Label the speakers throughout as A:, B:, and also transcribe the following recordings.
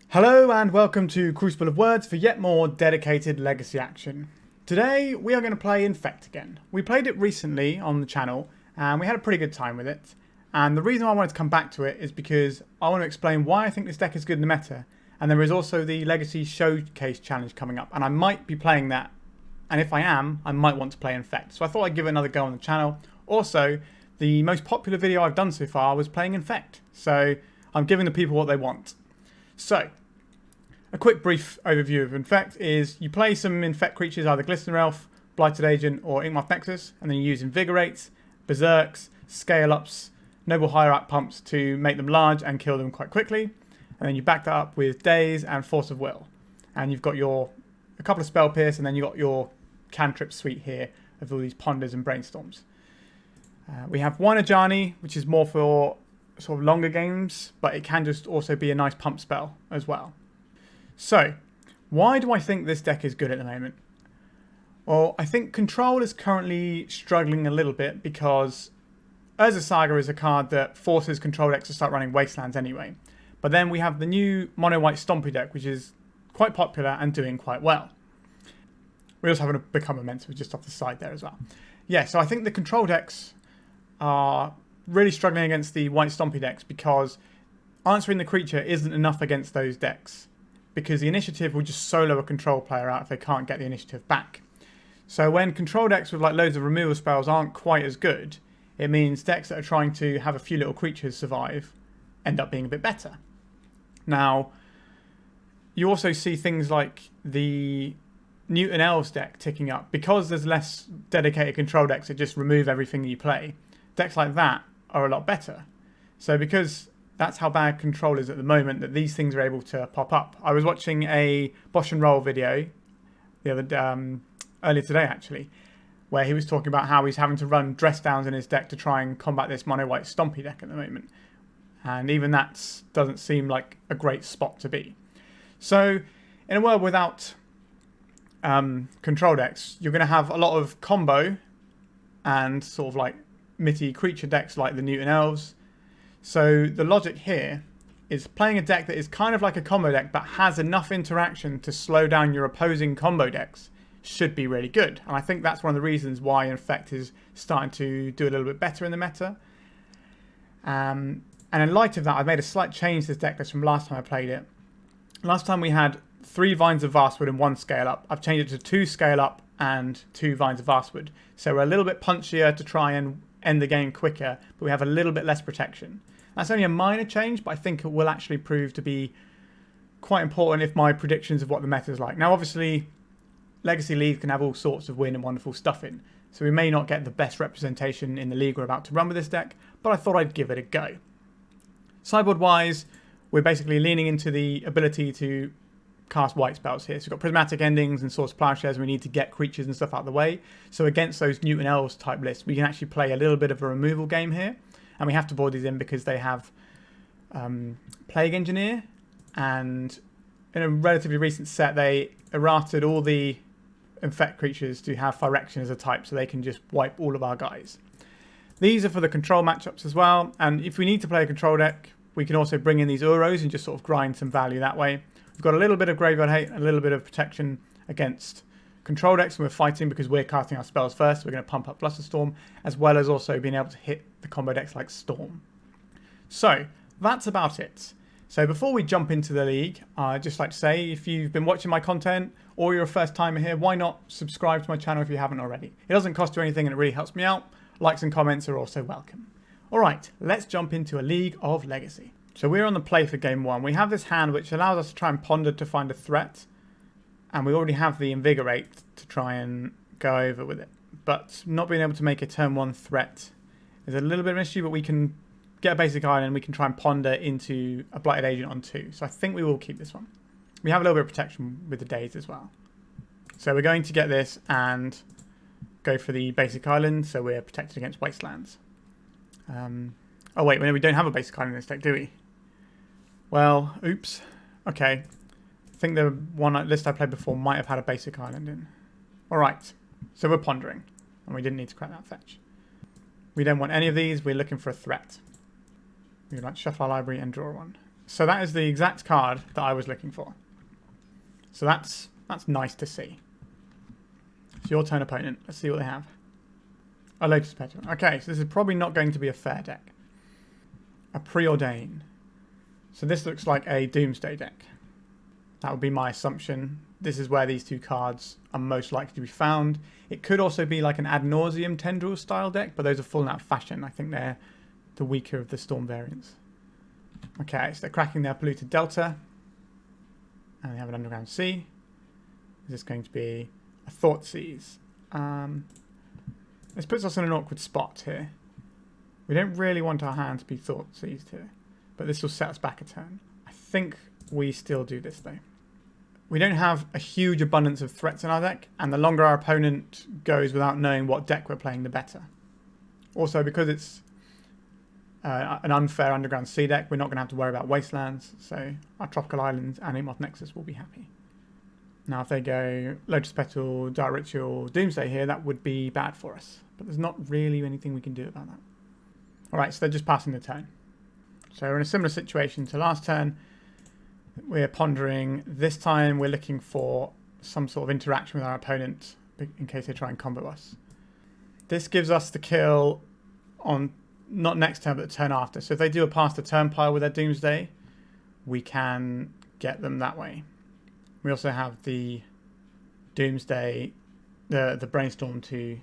A: Hello and welcome to Crucible of Words for yet more dedicated legacy action. Today we are going to play Infect again. We played it recently on the channel and we had a pretty good time with it. And the reason I wanted to come back to it is because I want to explain why I think this deck is good in the meta. And there is also the Legacy Showcase Challenge coming up and I might be playing that. And if I am, I might want to play Infect. So I thought I'd give it another go on the channel. Also, the most popular video I've done so far was playing Infect. So I'm giving the people what they want. So, a quick brief overview of Infect is you play some Infect creatures, either Glistener Elf, Blighted Agent, or Inkmoth Nexus, and then you use Invigorates, Berserks, Scale-Ups, Noble Hierarch Pumps to make them large and kill them quite quickly. And then you back that up with Daze and Force of Will. And you've got a couple of Spell Pierce, and then you've got your cantrip suite here of all these Ponders and Brainstorms. We have one Ajani, which is more for sort of longer games, but it can just also be a nice pump spell as well. So, why do I think this deck is good at the moment? Well, I think Control is currently struggling a little bit because Urza Saga is a card that forces Control decks to start running Wastelands anyway. But then we have the new Mono White Stompy deck, which is quite popular and doing quite well. We also have a Become Momentum just off the side there as well. Yeah, so I think the Control decks are really struggling against the White Stompy decks because answering the creature isn't enough against those decks, because the initiative will just solo a control player out if they can't get the initiative back. So when control decks with like loads of removal spells aren't quite as good, it means decks that are trying to have a few little creatures survive end up being a bit better. Now, you also see things like the Newton Elves deck ticking up. Because there's less dedicated control decks that just remove everything that you play, decks like that are a lot better. So because that's how bad Control is at the moment, that these things are able to pop up. I was watching a Bosch and Roll video earlier today, actually, where he was talking about how he's having to run dress downs in his deck to try and combat this Mono White Stompy deck at the moment. And even that doesn't seem like a great spot to be. So, in a world without control decks, you're going to have a lot of combo and sort of like mitty creature decks like the Newton Elves. So the logic here is playing a deck that is kind of like a combo deck but has enough interaction to slow down your opposing combo decks should be really good. And I think that's one of the reasons why Infect is starting to do a little bit better in the meta. And in light of that, I've made a slight change to this deck list from last time I played it. Last time we had 3 Vines of Vastwood and 1 Scale Up. I've changed it to 2 Scale Up and 2 Vines of Vastwood. So we're a little bit punchier to try and end the game quicker, but we have a little bit less protection. That's only a minor change, but I think it will actually prove to be quite important if my predictions of what the meta is like. Now, obviously, Legacy League can have all sorts of weird and wonderful stuff in, so we may not get the best representation in the league we're about to run with this deck, but I thought I'd give it a go. Sideboard-wise, we're basically leaning into the ability to cast white spells here. So we've got Prismatic Endings and Source Plowshares, and we need to get creatures and stuff out of the way. So against those Newton Elves type lists, we can actually play a little bit of a removal game here. And we have to board these in because they have Plague Engineer. And in a relatively recent set, they errated all the Infect creatures to have Phyrexian as a type, so they can just wipe all of our guys. These are for the control matchups as well. And if we need to play a control deck, we can also bring in these Uros and just sort of grind some value that way. We've got a little bit of Graveyard Hate and a little bit of protection against control decks, and we're fighting because we're casting our spells first. So we're going to pump up Flusterstorm, as well as also being able to hit the combo decks like Storm. So that's about it. So before we jump into the league, I'd just like to say, if you've been watching my content or you're a first timer here, why not subscribe to my channel if you haven't already? It doesn't cost you anything and it really helps me out. Likes and comments are also welcome. All right, let's jump into a League of Legacy. So we're on the play for game 1. We have this hand which allows us to try and ponder to find a threat. And we already have the Invigorate to try and go over with it. But not being able to make a turn 1 threat is a little bit of an issue, but we can get a basic island and we can try and ponder into a Blighted Agent on 2. So I think we will keep this one. We have a little bit of protection with the Daze as well. So we're going to get this and go for the basic island, so we're protected against Wastelands. Oh wait, we don't have a basic island in this deck, do we? Well, oops. Okay. I think the one list I played before might have had a basic island in. Alright, so we're pondering. And we didn't need to crack that fetch. We don't want any of these. We're looking for a threat. We'd like to shuffle our library and draw one. So that is the exact card that I was looking for. So that's nice to see. It's your turn, opponent. Let's see what they have. A Lotus Petal. Okay, so this is probably not going to be a fair deck. A Preordain. So this looks like a Doomsday deck. That would be my assumption. This is where these two cards are most likely to be found. It could also be like an Ad Nauseam Tendril style deck, but those are fallen out of fashion. I think they're the weaker of the Storm variants. Okay, so they're cracking their Polluted Delta. And they have an Underground Sea. Is this going to be a Thoughtseize? This puts us in an awkward spot here. We don't really want our hand to be Thoughtseized here, but this will set us back a turn. I think we still do this though. We don't have a huge abundance of threats in our deck, and the longer our opponent goes without knowing what deck we're playing, the better. Also, because it's an unfair Underground Sea deck, we're not going to have to worry about Wastelands, so our Tropical Islands and Inkmoth Nexus will be happy. Now, if they go Lotus Petal, Dark Ritual, Doomsday here, that would be bad for us. But there's not really anything we can do about that. Alright, so they're just passing the turn. So we're in a similar situation to last turn. We're pondering. This time we're looking for some sort of interaction with our opponent in case they try and combo us. This gives us the kill on not next turn, but the turn after. So if they do a pass the turn pile with their Doomsday, we can get them that way. We also have the Doomsday, the Brainstorm to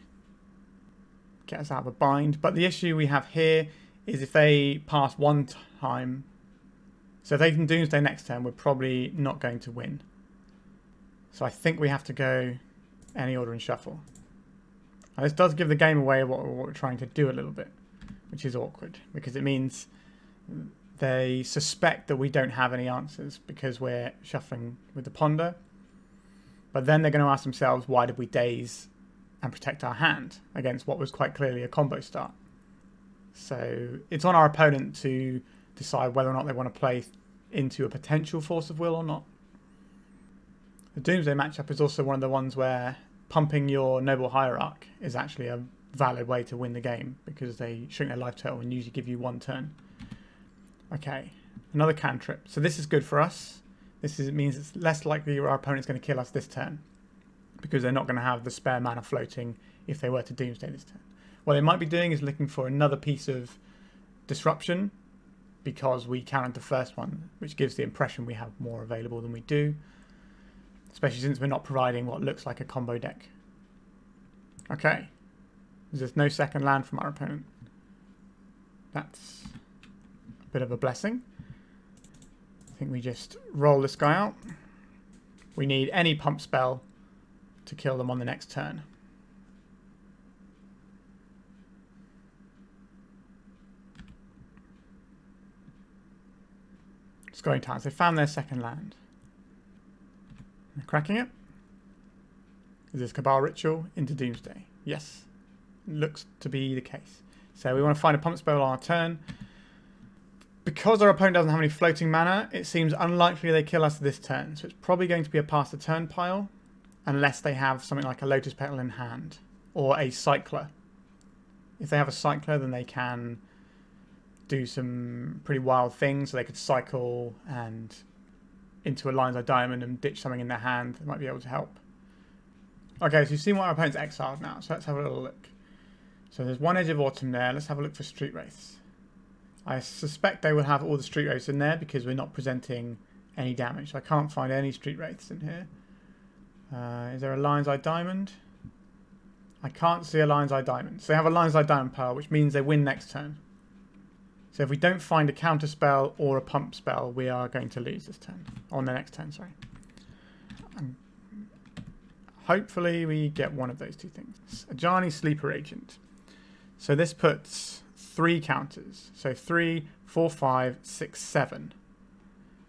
A: get us out of a bind. But the issue we have here is if they pass one time, so if they can Doomsday next turn, we're probably not going to win. So I think we have to go any order and shuffle. Now this does give the game away what we're trying to do a little bit, which is awkward because it means they suspect that we don't have any answers because we're shuffling with the ponder. But then they're going to ask themselves, why did we daze and protect our hand against what was quite clearly a combo start? So it's on our opponent to decide whether or not they want to play into a potential Force of Will or not. The Doomsday matchup is also one of the ones where pumping your Noble Hierarch is actually a valid way to win the game because they shrink their life total and usually give you one turn. Okay, another cantrip. So this is good for us. It means it's less likely our opponent's going to kill us this turn because they're not going to have the spare mana floating if they were to Doomsday this turn. What they might be doing is looking for another piece of disruption because we countered the first one, which gives the impression we have more available than we do, especially since we're not providing what looks like a combo deck. Okay, there's no second land from our opponent. That's a bit of a blessing. I think we just roll this guy out. We need any pump spell to kill them on the next turn. Scrying Times. They found their second land. They're cracking it. Is this Cabal Ritual into Doomsday? Yes. Looks to be the case. So we want to find a pump spell on our turn. Because our opponent doesn't have any floating mana, it seems unlikely they kill us this turn. So it's probably going to be a pass the turn pile, unless they have something like a Lotus Petal in hand, or a Cycler. If they have a Cycler, then they can do some pretty wild things. So they could cycle and into a Lion's Eye Diamond and ditch something in their hand that might be able to help. Okay, so you've seen what our opponent's exiled now, so let's have a little look. So there's one Edge of Autumn there. Let's have a look for Street Wraiths. I suspect they will have all the Street Wraiths in there because we're not presenting any damage. I can't find any Street Wraiths in here. Is there a Lion's Eye Diamond? I can't see a Lion's Eye Diamond. So they have a Lion's Eye Diamond pile, which means they win next turn. So if we don't find a counter spell or a pump spell, we are going to lose this turn. On the next turn, sorry. Hopefully we get one of those two things. Ajani Sleeper Agent. So this puts 3 counters. So 3, 4, 5, 6, 7.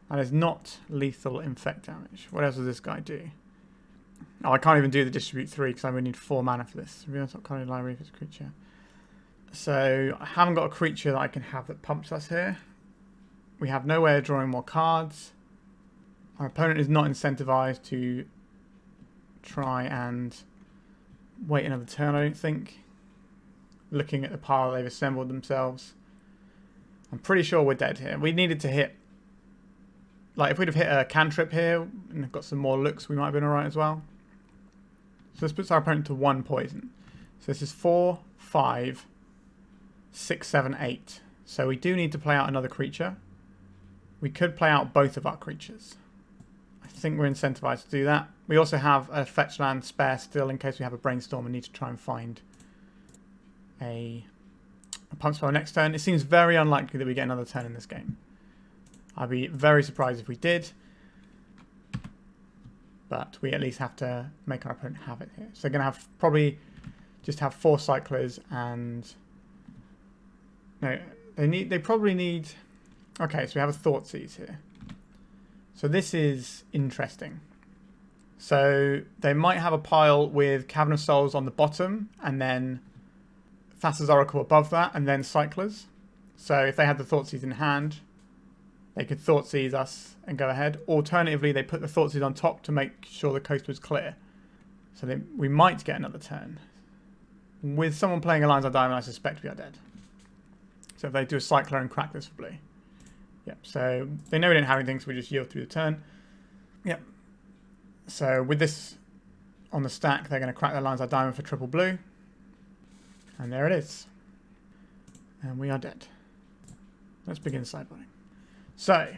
A: That is not lethal infect damage. What else does this guy do? Oh, I can't even do the distribute 3 because I would need 4 mana for this. Reveal top card in the library if it's a creature. So I haven't got a creature that I can have that pumps us here. We have no way of drawing more cards. Our opponent is not incentivized to try and wait another turn, I don't think. looking at the pile they've assembled themselves. I'm pretty sure we're dead here. We needed to hit, like if we'd have hit a cantrip here and got some more looks, we might have been alright as well. So this puts our opponent to 1 poison. So this is 4, 5, 6, 7, 8. So we do need to play out another creature. We could play out both of our creatures. I think we're incentivized to do that. We also have a fetch land spare still in case we have a brainstorm and need to try and find a pump spell next turn. It seems very unlikely that we get another turn in this game. I'd be very surprised if we did. But we at least have to make our opponent have it here. So they're going to have probably just have 4 cyclers and... No, they probably need... Okay, so we have a Thoughtseize here. So this is interesting. So they might have a pile with Cavern of Souls on the bottom and then Thassa's Oracle above that and then cyclers. So if they had the Thoughtseize in hand, they could Thoughtseize us and go ahead. Alternatively, they put the Thoughtseize on top to make sure the coast was clear. So we might get another turn. With someone playing Alliance of Diamond, I suspect we are dead. So if they do a cycler and crack this for blue. Yep, so they know we didn't have anything, so we just yield through the turn. Yep. So with this on the stack, they're going to crack their Alliance of Diamond for triple blue. And there it is. And we are dead. Let's begin sideboarding. So,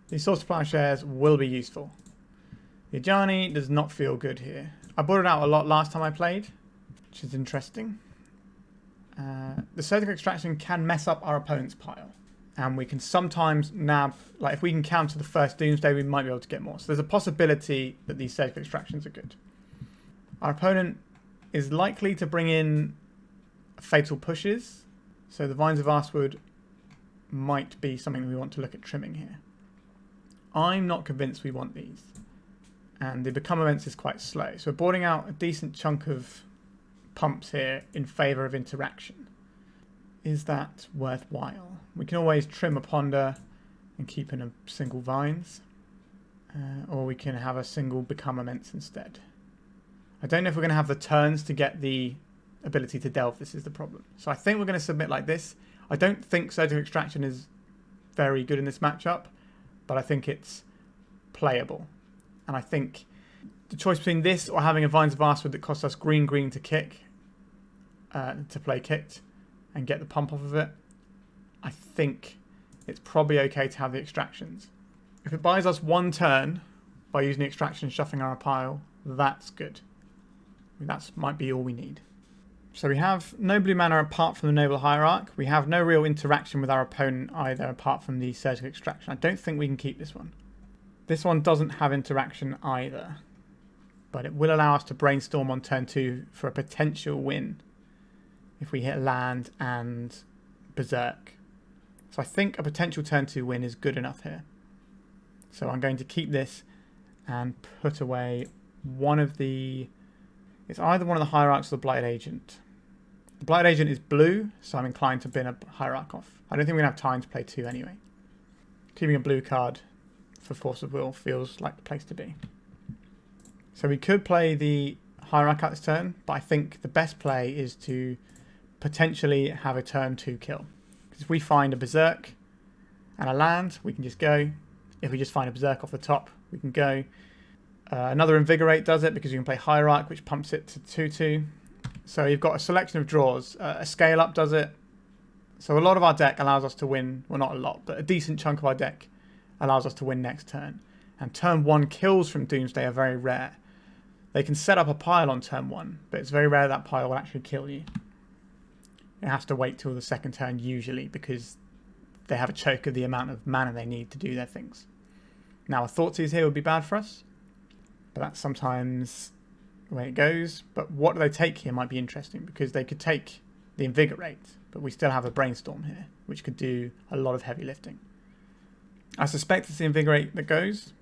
A: these Source of Plowshares will be useful. The Ajani does not feel good here. I brought it out a lot last time I played, which is interesting. The Surgical Extraction can mess up our opponent's pile. And we can sometimes nab, like if we can counter the first Doomsday, we might be able to get more. So there's a possibility that these Surgical Extractions are good. Our opponent is likely to bring in Fatal Pushes. So the Vines of Arsewood might be something we want to look at trimming here. I'm not convinced we want these. And the Become Events is quite slow. So we're boarding out a decent chunk of pumps here in favour of interaction. Is that worthwhile? We can always trim a Ponder and keep in a single Vines. Or we can have a single Become Events instead. I don't know if we're going to have the turns to get the ability to delve. This is the problem. So I think we're going to submit like this. I don't think Surgical Extraction is very good in this matchup, but I think it's playable. And I think the choice between this or having a Vines of Arsewood that costs us green to kick, to play kicked and get the pump off of it, I think it's probably okay to have the extractions. If it buys us 1 turn by using the extraction and shuffling our pile, that's good. I mean, that might be all we need. So we have no blue mana apart from the Noble Hierarch. We have no real interaction with our opponent either apart from the Surgical Extraction. I don't think we can keep this one. This one doesn't have interaction either. But it will allow us to brainstorm on turn 2 for a potential win if we hit land and Berserk. So I think a potential turn 2 win is good enough here. So I'm going to keep this and put away one of the... It's either one of the Hierarchs or the Blighted Agent. The Blighted Agent is blue, so I'm inclined to bin a Hierarch off. I don't think we're going to have time to play 2 anyway. Keeping a blue card for Force of Will feels like the place to be. So we could play the Hierarch out this turn, but I think the best play is to potentially have a turn 2 kill. Because if we find a Berserk and a land, we can just go. If we just find a Berserk off the top, we can go. Another Invigorate does it because you can play Hierarch, which pumps it to 2/2. So you've got a selection of draws. A Scale Up does it. So a lot of our deck allows us to win. Well, not a lot, but a decent chunk of our deck allows us to win next turn. And turn 1 kills from Doomsday are very rare. They can set up a pile on turn 1, but it's very rare that pile will actually kill you. It has to wait till the second turn usually because they have a choke of the amount of mana they need to do their things. Now a Thoughtseize here would be bad for us. But that's sometimes the way it goes. But what do they take here might be interesting because they could take the Invigorate, but we still have a Brainstorm here, which could do a lot of heavy lifting. I suspect it's the Invigorate that goes.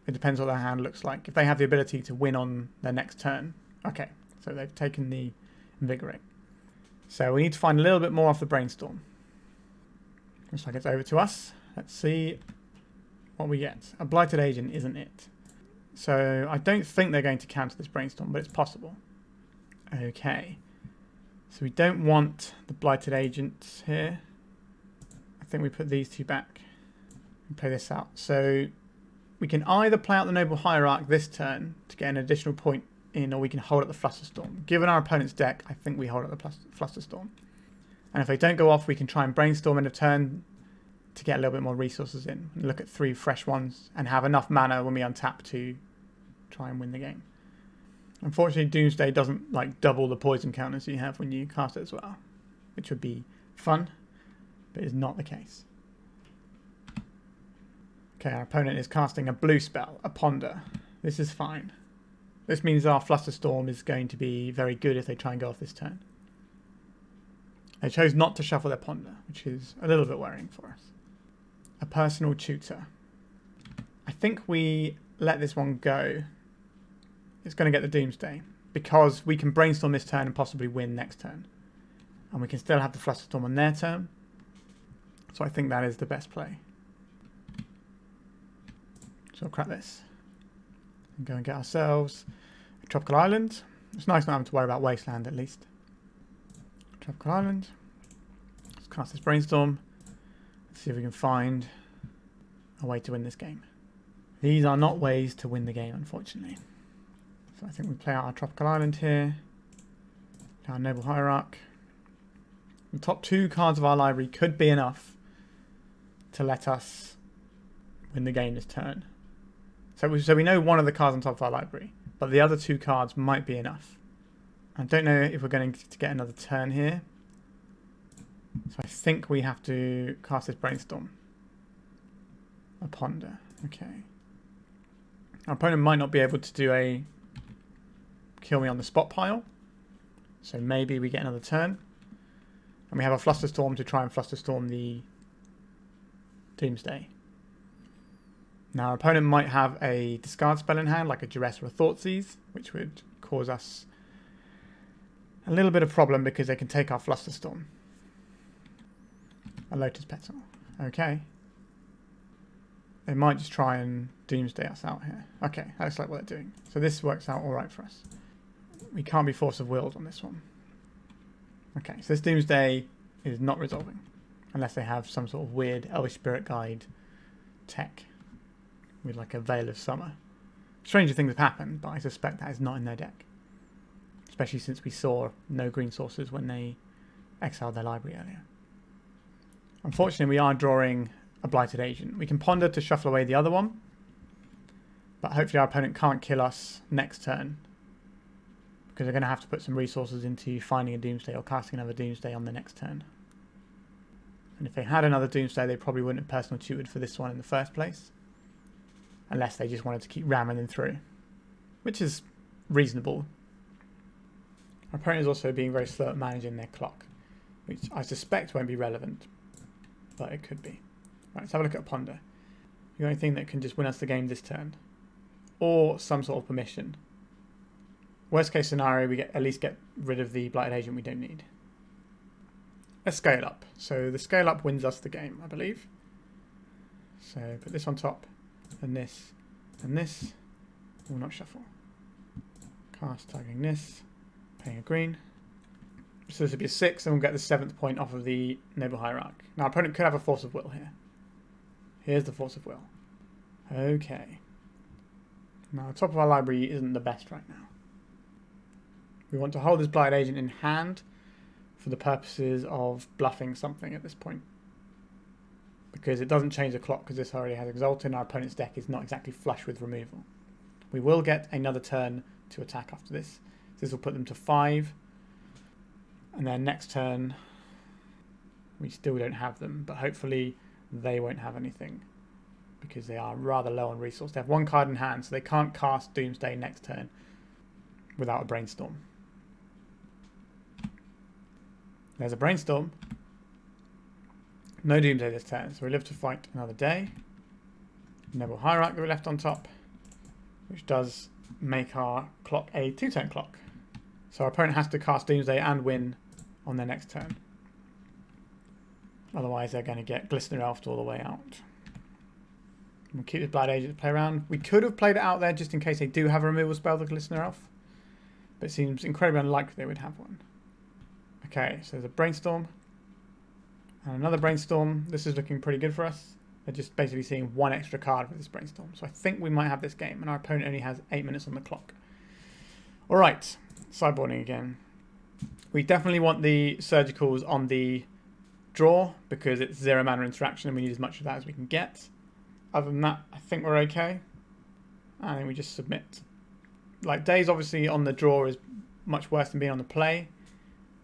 A: It depends what their hand looks like. If they have the ability to win on their next turn. Okay, so they've taken the Invigorate. So we need to find a little bit more off the Brainstorm. Looks like it's over to us. Let's see what we get. A Blighted Agent isn't it. So I don't think they're going to counter this Brainstorm, but it's possible. Okay. So we don't want the Blighted Agents here. I think we put these two back and play this out. So we can either play out the Noble Hierarch this turn to get an additional point in, or we can hold up the Flusterstorm. Given our opponent's deck, I think we hold up the Flusterstorm. And if they don't go off, we can try and Brainstorm in a turn to get a little bit more resources in. And look at 3 fresh ones and have enough mana when we untap to try and win the game. Unfortunately, Doomsday doesn't like double the poison counters you have when you cast it as well, which would be fun, but is not the case. Okay, our opponent is casting a blue spell, a Ponder. This is fine. This means our Flusterstorm is going to be very good if they try and go off this turn. They chose not to shuffle their Ponder, which is a little bit worrying for us. A Personal Tutor. I think we let this one go. It's going to get the Doomsday, because we can Brainstorm this turn and possibly win next turn. And we can still have the Flusterstorm on their turn. So I think that is the best play. So we'll crack this. And go and get ourselves a Tropical Island. It's nice not having to worry about Wasteland at least. Tropical Island. Let's cast this Brainstorm. Let's see if we can find a way to win this game. These are not ways to win the game, unfortunately. So I think we play out our Tropical Island here. Play our Noble Hierarch. The top 2 cards of our library could be enough to let us win the game this turn. So we know one of the cards on top of our library, but the other 2 cards might be enough. I don't know if we're going to get another turn here. So I think we have to cast this Brainstorm. A Ponder. Okay. Our opponent might not be able to do a kill me on the spot pile. So maybe we get another turn. And we have a Flusterstorm to try and Flusterstorm the Doomsday. Now our opponent might have a discard spell in hand, like a Duress or a Thoughtseize, which would cause us a little bit of problem because they can take our Flusterstorm. A Lotus Petal. Okay. They might just try and Doomsday us out here. Okay, that looks like what they're doing. So this works out alright for us. We can't be Force of Willed on this one. Okay, so this Doomsday is not resolving. Unless they have some sort of weird Elvish Spirit Guide tech. With like a Veil of Summer. Stranger things have happened, but I suspect that is not in their deck. Especially since we saw no green sources when they exiled their library earlier. Unfortunately, we are drawing a Blighted Agent. We can Ponder to shuffle away the other one. But hopefully our opponent can't kill us next turn. Because they're going to have to put some resources into finding a Doomsday or casting another Doomsday on the next turn. And if they had another Doomsday, they probably wouldn't have personal tutored for this one in the first place. Unless they just wanted to keep ramming them through. Which is reasonable. Our opponent is also being very slow at managing their clock. Which I suspect won't be relevant. But it could be. Right, let's have a look at a Ponder. The only thing that can just win us the game this turn. Or some sort of permission. Worst case scenario, we at least get rid of the Blighted Agent we don't need. Let's scale up. So the scale up wins us the game, I believe. So put this on top, and this, and this. Will not shuffle. Cast tagging this, paying a green. So this would be a 6, and we'll get the 7th point off of the Noble Hierarch. Now our opponent could have a Force of Will here. Here's the Force of Will. Okay. Now the top of our library isn't the best right now. We want to hold this Blighted Agent in hand for the purposes of bluffing something at this point. Because it doesn't change the clock because this already has Exalted and our opponent's deck is not exactly flush with removal. We will get another turn to attack after this. This will put them to 5. And then next turn we still don't have them, but hopefully they won't have anything because they are rather low on resource. They have 1 card in hand, so they can't cast Doomsday next turn without a Brainstorm. There's a Brainstorm. No Doomsday this turn, so we live to fight another day. Noble Hierarch that we left on top, which does make our clock a 2-turn clock. So our opponent has to cast Doomsday and win on their next turn. Otherwise they're going to get Glistener Elfed all the way out. We'll keep this Blighted Agent to play around. We could have played it out there just in case they do have a removal spell, the Glistener Elf. But it seems incredibly unlikely they would have one. Okay, so there's a brainstorm. And another brainstorm. This is looking pretty good for us. They're just basically seeing one extra card with this brainstorm. So I think we might have this game. And our opponent only has 8 minutes on the clock. Alright, sideboarding again. We definitely want the surgicals on the draw because it's 0 mana interaction and we need as much of that as we can get. Other than that, I think we're okay. I think we just submit. Like, Days obviously on the draw is much worse than being on the play.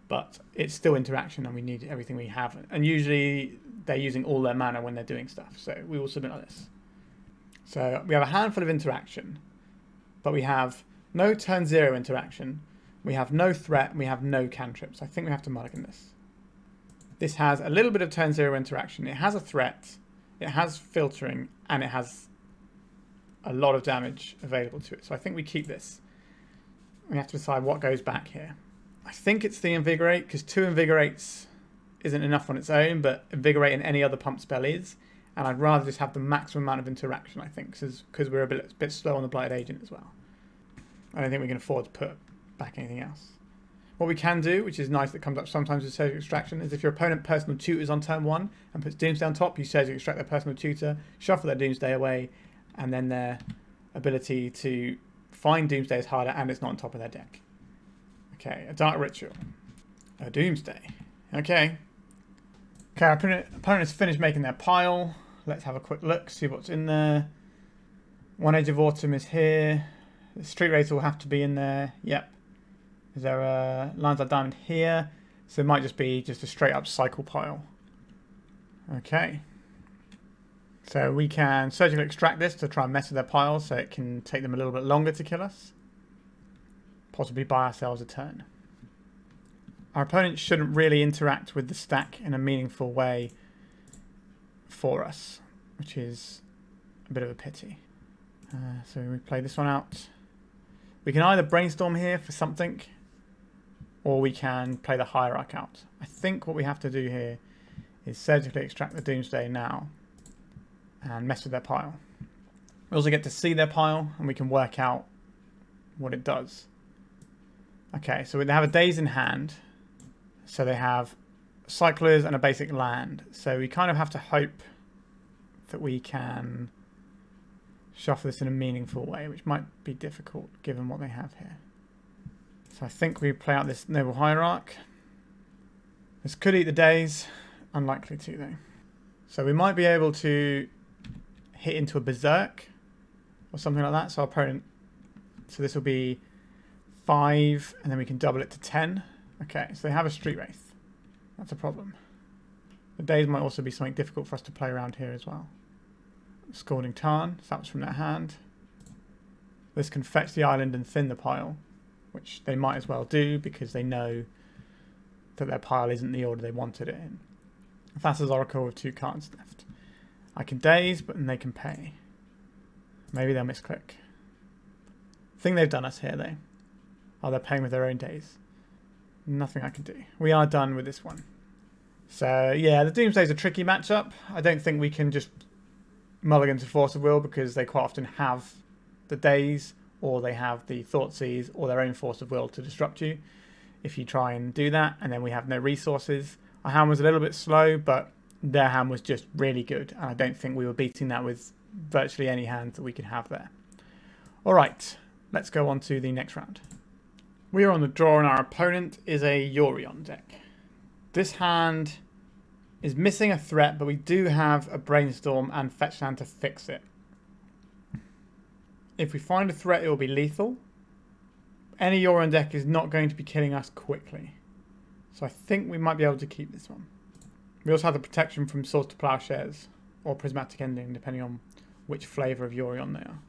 A: But it's still interaction and we need everything we have. And usually they're using all their mana when they're doing stuff. So we will submit like this. So we have a handful of interaction. But we have no turn 0 interaction. We have no threat. And we have no cantrips. I think we have to mulligan this. This has a little bit of turn 0 interaction. It has a threat. It has filtering. And it has a lot of damage available to it. So I think we keep this. We have to decide what goes back here. I think it's the invigorate, because 2 invigorates isn't enough on its own, but invigorate in any other pump spell is. And I'd rather just have the maximum amount of interaction, I think, because we're a bit slow on the Blighted Agent as well. I don't think we can afford to put back anything else. What we can do, which is nice that comes up sometimes with Surgical Extraction, is if your opponent personal tutors on turn 1 and puts Doomsday on top, you Surgical Extract their personal tutor, shuffle their Doomsday away, and then their ability to find Doomsday is harder and it's not on top of their deck. Okay, a Dark Ritual. A Doomsday. Okay. Okay, our opponent has finished making their pile. Let's have a quick look, see what's in there. One Edge of Autumn is here. The Street Wraith will have to be in there. Yep. Is there a Lines of Diamond here? So it might just be just a straight up cycle pile. Okay. So we can surgically extract this to try and mess with their piles so it can take them a little bit longer to kill us. Possibly buy ourselves a turn. Our opponent shouldn't really interact with the stack in a meaningful way for us, which is a bit of a pity. So we play this one out. We can either brainstorm here for something, or we can play the Hierarch out. I think what we have to do here is surgically extract the Doomsday now and mess with their pile. We also get to see their pile, and we can work out what it does. Okay, so they have a Daze in hand. So they have Cyclers and a basic land. So we kind of have to hope that we can shuffle this in a meaningful way, which might be difficult given what they have here. So I think we play out this Noble Hierarch. This could eat the Daze. Unlikely to, though. So we might be able to hit into a Berserk or something like that. So our opponent... So this will be 5, and then we can double it to 10. Okay, so they have a Street Wraith. That's a problem. The Daze might also be something difficult for us to play around here as well. Scalding Tarn, so that was from their hand. This can fetch the island and thin the pile, which they might as well do because they know that their pile isn't the order they wanted it in. Thassa's Oracle with 2 cards left. I can Daze, but then they can pay. Maybe they'll misclick. I think they've done us here, though. Oh, they're paying with their own Daze. Nothing I can do. We are done with this one. So, yeah, the Doomsday's a tricky matchup. I don't think we can just mulligan to Force of Will because they quite often have the Daze, or they have the Thoughtseize, or their own Force of Will to disrupt you. If you try and do that, and then we have no resources. Our hand was a little bit slow, but their hand was just really good. And I don't think we were beating that with virtually any hand that we could have there. All right, let's go on to the next round. We are on the draw and our opponent is a Yorion deck. This hand is missing a threat, but we do have a Brainstorm and Fetch Land to fix it. If we find a threat, it will be lethal. Any Yorion deck is not going to be killing us quickly. So I think we might be able to keep this one. We also have the protection from Swords to Plowshares or Prismatic Ending, depending on which flavour of Yorion they are.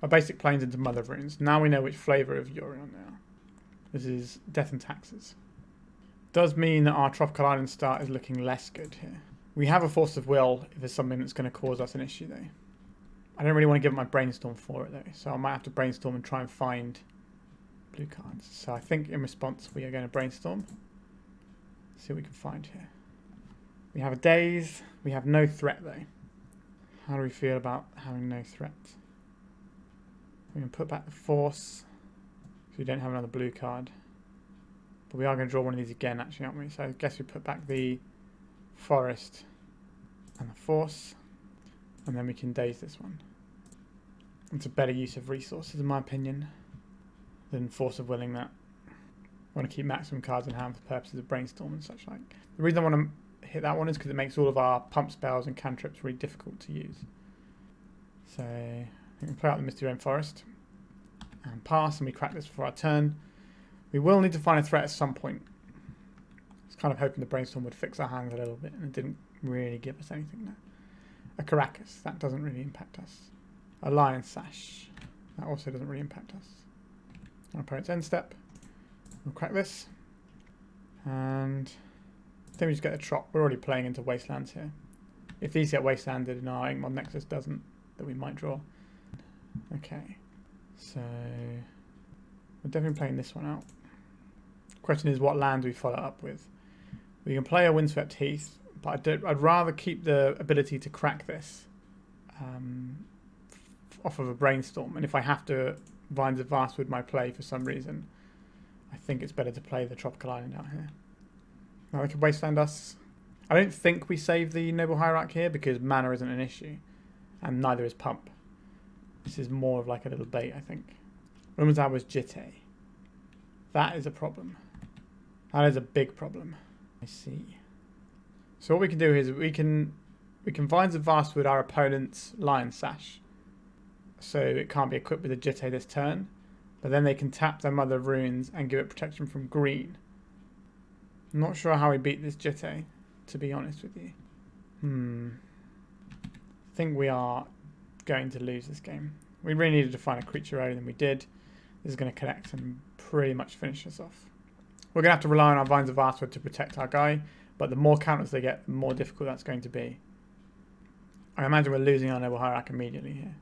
A: Our basic planes into Mother of Runes. Now we know which flavour of Yorion they are. This is Death and Taxes. Does mean that our Tropical Island start is looking less good here. We have a Force of Will if there's something that's going to cause us an issue, though. I don't really want to give up my Brainstorm for it, though. So I might have to Brainstorm and try and find blue cards. So I think in response we are going to Brainstorm. See what we can find here. We have a Daze. We have no threat, though. How do we feel about having no threat? We can put back the Force, so we don't have another blue card. But we are going to draw one of these again, actually, aren't we? So I guess we put back the forest and the force, and then we can daze this one. It's a better use of resources, in my opinion, than force of willing that. I want to keep maximum cards in hand for purposes of brainstorm and such like. The reason I want to hit that one is because it makes all of our pump spells and cantrips really difficult to use. So we can play out the Misty Rainforest and pass, and we crack this before our turn. We will need to find a threat at some point. I was kind of hoping the brainstorm would fix our hands a little bit, and it didn't really give us anything there. A Caracas, that doesn't really impact us. A Lion Sash, that also doesn't really impact us. Our opponent's end step. We'll crack this. And then we just get a Trop. We're already playing into Wastelands here. If these get Wastelanded and our Inkmoth Nexus doesn't, then we might draw. Okay. So we're definitely playing this one out. Question is, what land do we follow up with? We can play a Windswept Heath, but I'd rather keep the ability to crack this off of a Brainstorm. And if I have to Vines of Vastwood my play for some reason, I think it's better to play the Tropical Island out here. Now they could Wasteland us. I don't think we save the Noble Hierarch here because mana isn't an issue, and neither is Pump. This is more of like a little bait, I think. Women's Hour's Jitte. That is a problem. That is a big problem. I see. So what we can do is we can Vines of Vastwood our opponent's Lion Sash. So it can't be equipped with a Jitte this turn. But then they can tap their Mother of Runes and give it protection from green. I'm not sure how we beat this Jitte, to be honest with you. I think we are going to lose this game. We really needed to find a creature earlier than we did. This is going to connect and pretty much finish us off. We're going to have to rely on our Vines of Vastwood to protect our guy, but the more counters they get, the more difficult that's going to be. I imagine we're losing our Noble Hierarch immediately here.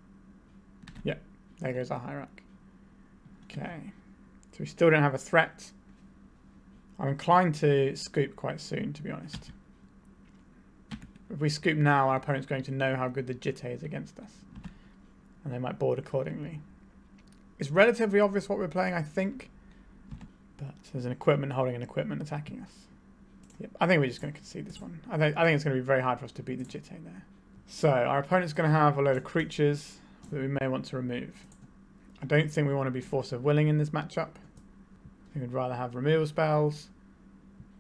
A: Yep, there goes our Hierarch. Okay, so we still don't have a threat. I'm inclined to scoop quite soon, to be honest. If we scoop now, our opponent's going to know how good the Jitte is against us, and they might board accordingly. It's relatively obvious what we're playing, I think, but there's an equipment holding an equipment attacking us. Yep, I think we're just going to concede this one. I think it's going to be very hard for us to beat the Jitte there. So our opponent's going to have a load of creatures that we may want to remove. I don't think we want to be Force of Willing in this matchup. I think we'd rather have removal spells.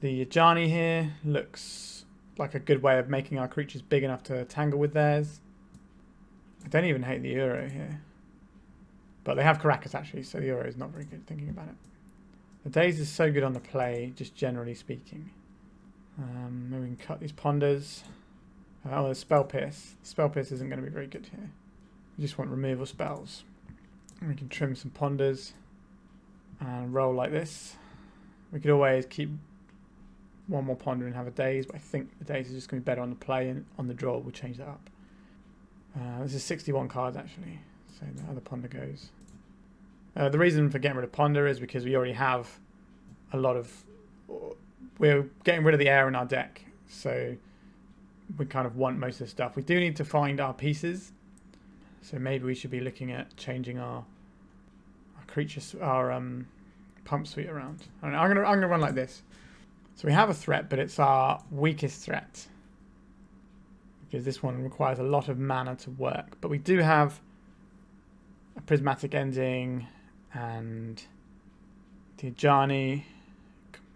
A: The Ajani here looks like a good way of making our creatures big enough to tangle with theirs. I don't even hate the Uro here. But they have Caracas actually, so the Uro is not very good thinking about it. The Daze is so good on the play, just generally speaking. Maybe we can cut these Ponders. Oh, there's Spell Pierce. Spell Pierce isn't going to be very good here. We just want removal spells. And we can trim some Ponders and roll like this. We could always keep one more Ponder and have a Daze, but I think the Daze is just going to be better on the play, and on the draw we'll change that up. This is 61 cards actually, so the other Ponder goes. The reason for getting rid of Ponder is because we already have a lot of... We're getting rid of the air in our deck, so we kind of want most of the stuff. We do need to find our pieces, so maybe we should be looking at changing our creatures, our pump suite around. I don't know, I'm gonna run like this. So we have a threat, but it's our weakest threat, because this one requires a lot of mana to work. But we do have a Prismatic Ending, and the Ajani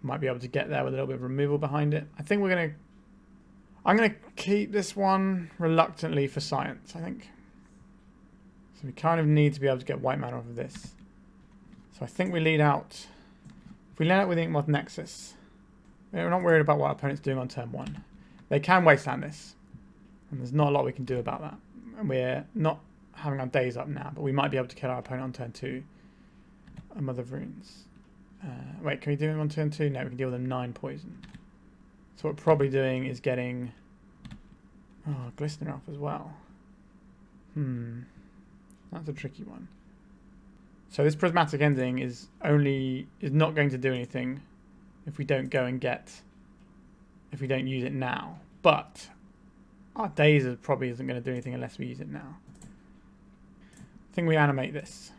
A: might be able to get there with a little bit of removal behind it. I think I'm gonna keep this one reluctantly for science, I think. So we kind of need to be able to get white mana off of this. So I think we lead out. If we lead out with Inkmoth Nexus, we're not worried about what our opponent's doing on turn 1. They can Wasteland this, and there's not a lot we can do about that. And we're not having our days up now, but we might be able to kill our opponent on turn 2. A Mother of Runes. Wait, can we do it on turn 2? No, we can deal with them 9 poison. So what we're probably doing is getting Glistener off as well. That's a tricky one. So this Prismatic Ending is not going to do anything if we don't go and if we don't use it now. But our Daze probably isn't going to do anything unless we use it now. I think we animate this.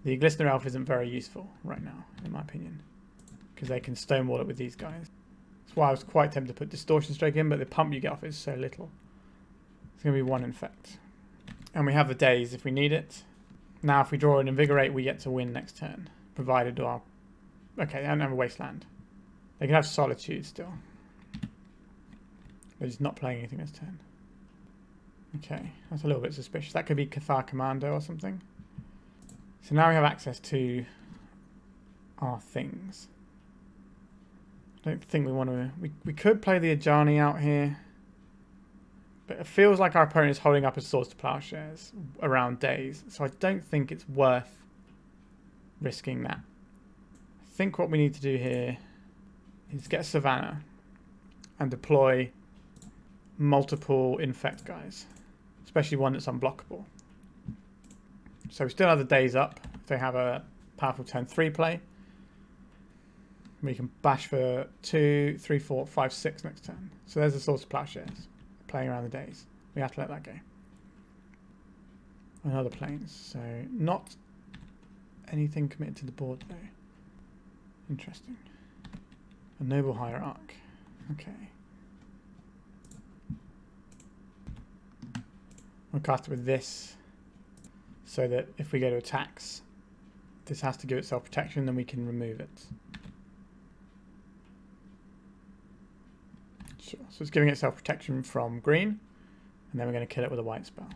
A: The Glistener Elf isn't very useful right now, in my opinion, because they can stonewall it with these guys. That's why I was quite tempted to put distortion stroke in, but the pump you get off is so little. It's going to be 1 infect. And we have the days if we need it. Now if we draw an invigorate, we get to win next turn, provided our... Okay, they don't have a wasteland. They can have solitude still. They're just not playing anything this turn. Okay, that's a little bit suspicious. That could be Cathar Commando or something. So now we have access to our things. I don't think we want to... We could play the Ajani out here. But it feels like our opponent is holding up his swords to plowshares around days. So I don't think it's worth risking that. I think what we need to do here is get a Savannah and deploy multiple infect guys. Especially one that's unblockable. So we still have the days up. If they have a powerful turn 3 play, we can bash for 2, 3, 4, 5, 6 next turn. So there's the Swords to Plowshares playing around the days. We have to let that go. And other planes. So not anything committed to the board though. Interesting. A Noble Hierarch. Okay. We'll cast it with this so that if we go to attacks, this has to give itself protection, then we can remove it. Sure. So it's giving itself protection from green, and then we're going to kill it with a white spell.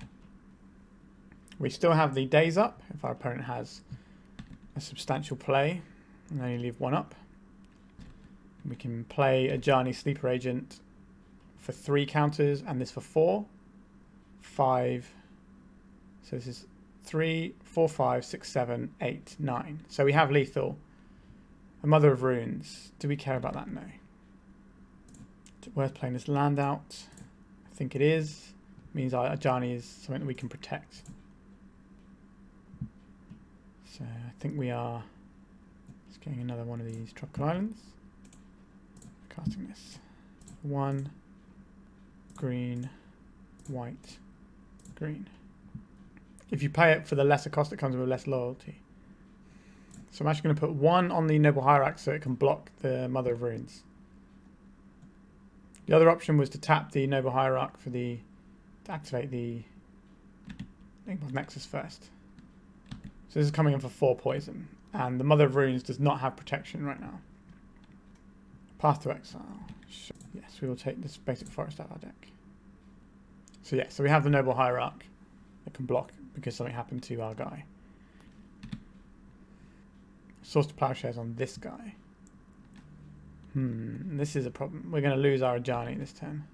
A: We still have the days up if our opponent has a substantial play and only leave 1 up. We can play a Ajani Sleeper Agent for 3 counters and this for 4. 5. So this is 3, 4, 5, 6, 7, 8, 9. So we have lethal. A Mother of Runes. Do we care about that? No. Is it worth playing this land out? I think it is. It means our Ajani is something that we can protect. So I think we are just getting another one of these Tropical Islands. Casting this. 1, green, white, green. If you pay it for the lesser cost, it comes with less loyalty. So I'm actually going to put 1 on the Noble Hierarch so it can block the Mother of Runes. The other option was to tap the Noble Hierarch for the to activate the Nexus first. So this is coming in for 4 poison, and the Mother of Runes does not have protection right now. Path to Exile. Yes, we will take this basic forest out of our deck. So yeah, so we have the Noble Hierarch that can block because something happened to our guy. Source to Plowshares on this guy. This is a problem. We're going to lose our Ajani this turn.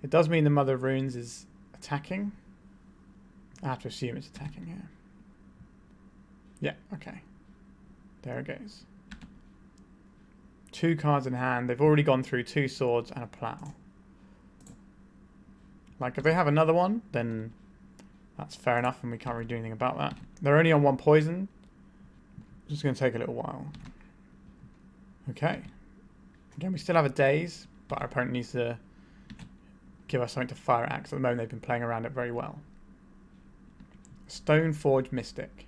A: It does mean the Mother of Runes is attacking. I have to assume it's attacking here. Yeah, okay. There it goes. 2 cards in hand. They've already gone through 2 swords and a plow. Like, if they have another one, then that's fair enough and we can't really do anything about that. They're only on 1 poison. It's just going to take a little while. Okay. Again, we still have a daze, but our opponent needs to give us something to fire at, because at the moment they've been playing around it very well. Stoneforge Mystic.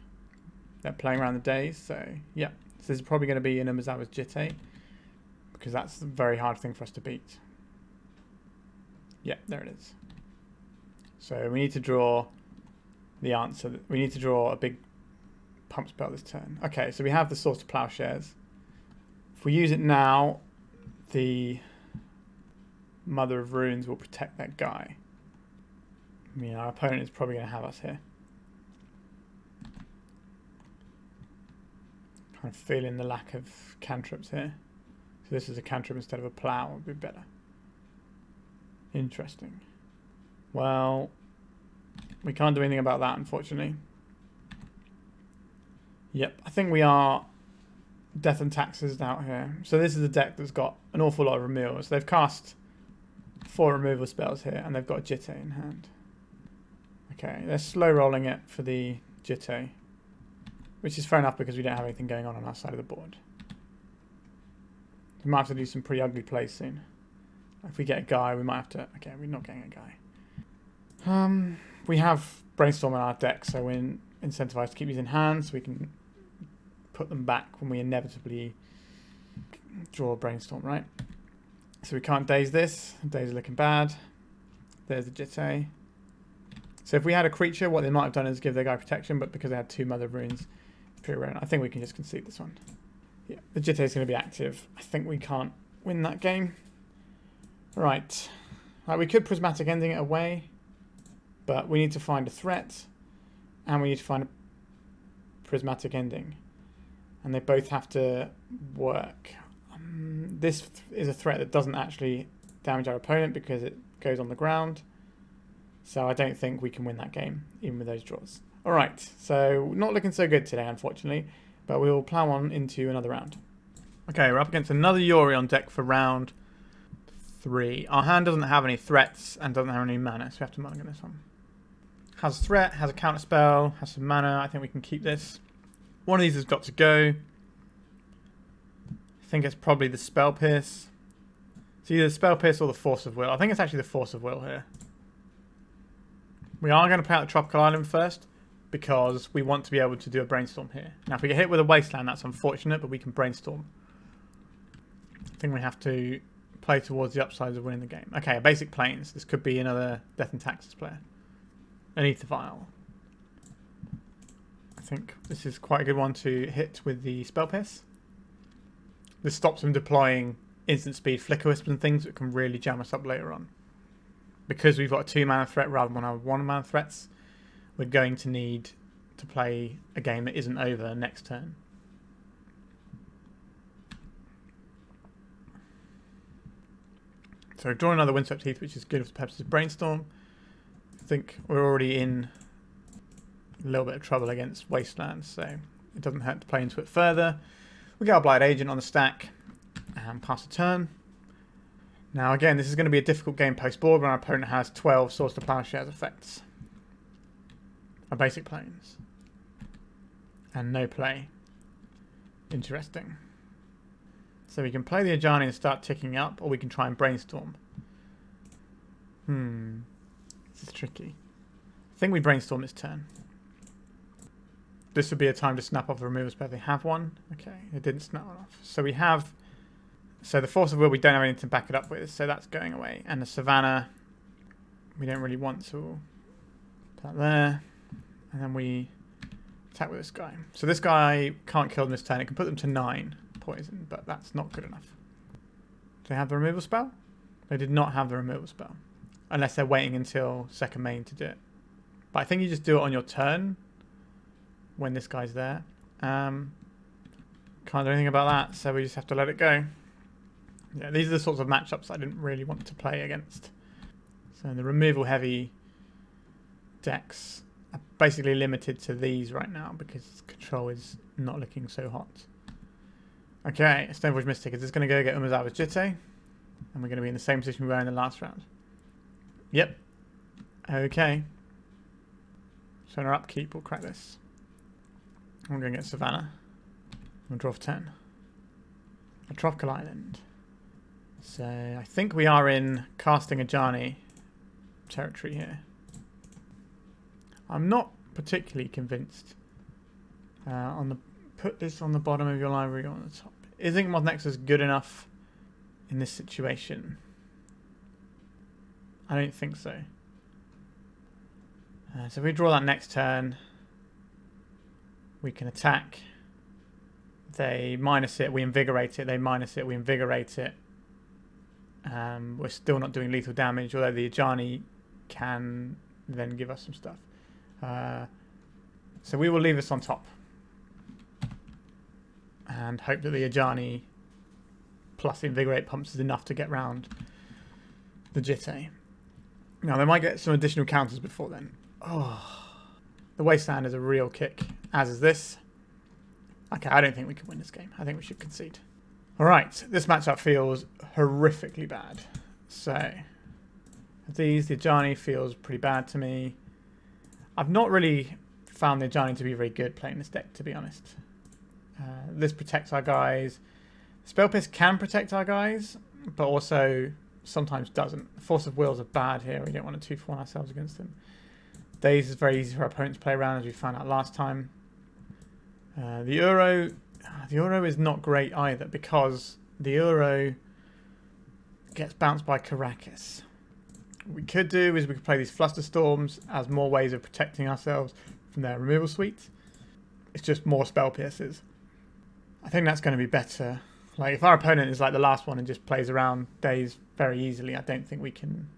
A: They're playing around the daze, so yeah. So this is probably going to be an Umezawa's Jitte, because that's a very hard thing for us to beat. Yeah, there it is. So we need to draw the answer. We need to draw a big pump spell this turn. Okay, so we have the Source to Plowshares. If we use it now, the Mother of Runes will protect that guy. I mean, our opponent is probably going to have us here. Kind of feeling the lack of cantrips here. So this is a cantrip instead of a plow would be better. Interesting. Well, we can't do anything about that, unfortunately. Yep, I think we are Death and Taxes out here. So this is a deck that's got an awful lot of removals. They've cast 4 removal spells here, and they've got a Jitte in hand. Okay, they're slow rolling it for the Jitte, which is fair enough because we don't have anything going on our side of the board. We might have to do some pretty ugly plays soon. If we get a guy, we might have to... Okay, we're not getting a guy. We have Brainstorm in our deck, so we're incentivized to keep these in hand so we can put them back when we inevitably Draw a Brainstorm, right? So we can't daze this. Daze is looking bad. There's the Jitte. So if we had a creature, what they might have done is give their guy protection, but because they had 2 Mother Runes, it's pretty rare. I think we can just concede this one. Yeah, the Jitte is going to be active. I think we can't win that game. Right. We could Prismatic Ending it away, but we need to find a threat, and we need to find a Prismatic Ending. And they both have to work. This is a threat that doesn't actually damage our opponent because it goes on the ground. So I don't think we can win that game, even with those draws. Alright, so not looking so good today, unfortunately. But we will plow on into another round. Okay, we're up against another Yori on deck for round 3. Our hand doesn't have any threats and doesn't have any mana, so we have to mulligan this one. Has a threat, has a counter spell, has some mana. I think we can keep this. One of these has got to go. I think it's probably the Spell Pierce. It's either the Spell Pierce or the Force of Will. I think it's actually the Force of Will here. We are going to play out the Tropical Island first, because we want to be able to do a Brainstorm here. Now, if we get hit with a Wasteland, that's unfortunate, but we can Brainstorm. I think we have to play towards the upsides of winning the game. Okay, a basic Plains. This could be another Death and Taxes player. An Aether Vial. I think this is quite a good one to hit with the Spell Pierce. This stops them deploying instant speed Flicker Wisp and things that can really jam us up later on. Because we've got a 2 mana threat rather than our 1 mana threats, we're going to need to play a game that isn't over next turn. So draw another Windswept Heath, which is good for the purposes of Brainstorm. I think we're already in a little bit of trouble against Wastelands, so it doesn't hurt to play into it further. We get our Blight Agent on the stack and pass the turn. Now again, this is going to be a difficult game post-board when our opponent has 12 Swords to Plowshares effects. A basic Plains. And no play. Interesting. So we can play the Ajani and start ticking up, or we can try and Brainstorm. This is tricky. I think we Brainstorm this turn. This would be a time to snap off the removal spell. They have one. Okay, they didn't snap one off. So we have... So the Force of Will, we don't have anything to back it up with, so that's going away. And the Savannah, we don't really want to put that there. And then we attack with this guy. So this guy can't kill them this turn. It can put them to 9 poison, but that's not good enough. Do they have the removal spell? They did not have the removal spell. Unless they're waiting until second main to do it. But I think you just do it on your turn when this guy's there. Can't do anything about that, so we just have to let it go. Yeah, these are the sorts of matchups I didn't really want to play against. So the removal heavy decks are basically limited to these right now because control is not looking so hot. Okay, Stoneforge Mystic. Is this going to go get Umazawa's Jitte? And we're going to be in the same position we were in the last round. Yep. Okay. So in our upkeep, we'll crack this. I'm going to get Savannah. We'll draw for 10. A Tropical Island. So I think we are in casting Ajani territory here. I'm not particularly convinced. Put this on the bottom of your library or on the top. Is Inkmoth Nexus good enough in this situation? I don't think so. So if we draw that next turn, we can attack. They minus it, we invigorate it. They minus it, we invigorate it. We're still not doing lethal damage, although the Ajani can then give us some stuff. So we will leave this on top. And hope that the Ajani plus the Invigorate pumps is enough to get round the Jitte. Now, they might get some additional counters before then. Oh, the Wasteland is a real kick, as is this. Okay, I don't think we can win this game. I think we should concede. Alright, this matchup feels horrifically bad. So, the Ajani feels pretty bad to me. I've not really found the Ajani to be very good playing this deck, to be honest. This protects our guys. Spell Pierce can protect our guys, but also sometimes doesn't. Force of Wills are bad here. We don't want to 2-for-1 ourselves against them. Daze is very easy for our opponents to play around, as we found out last time. The Uro is not great either, because the Euro gets bounced by Caracas. What we could do is we could play these Flusterstorms as more ways of protecting ourselves from their removal suite. It's just more spell pierces. I think that's going to be better. Like, if our opponent is like the last one and just plays around Daze very easily, I don't think we can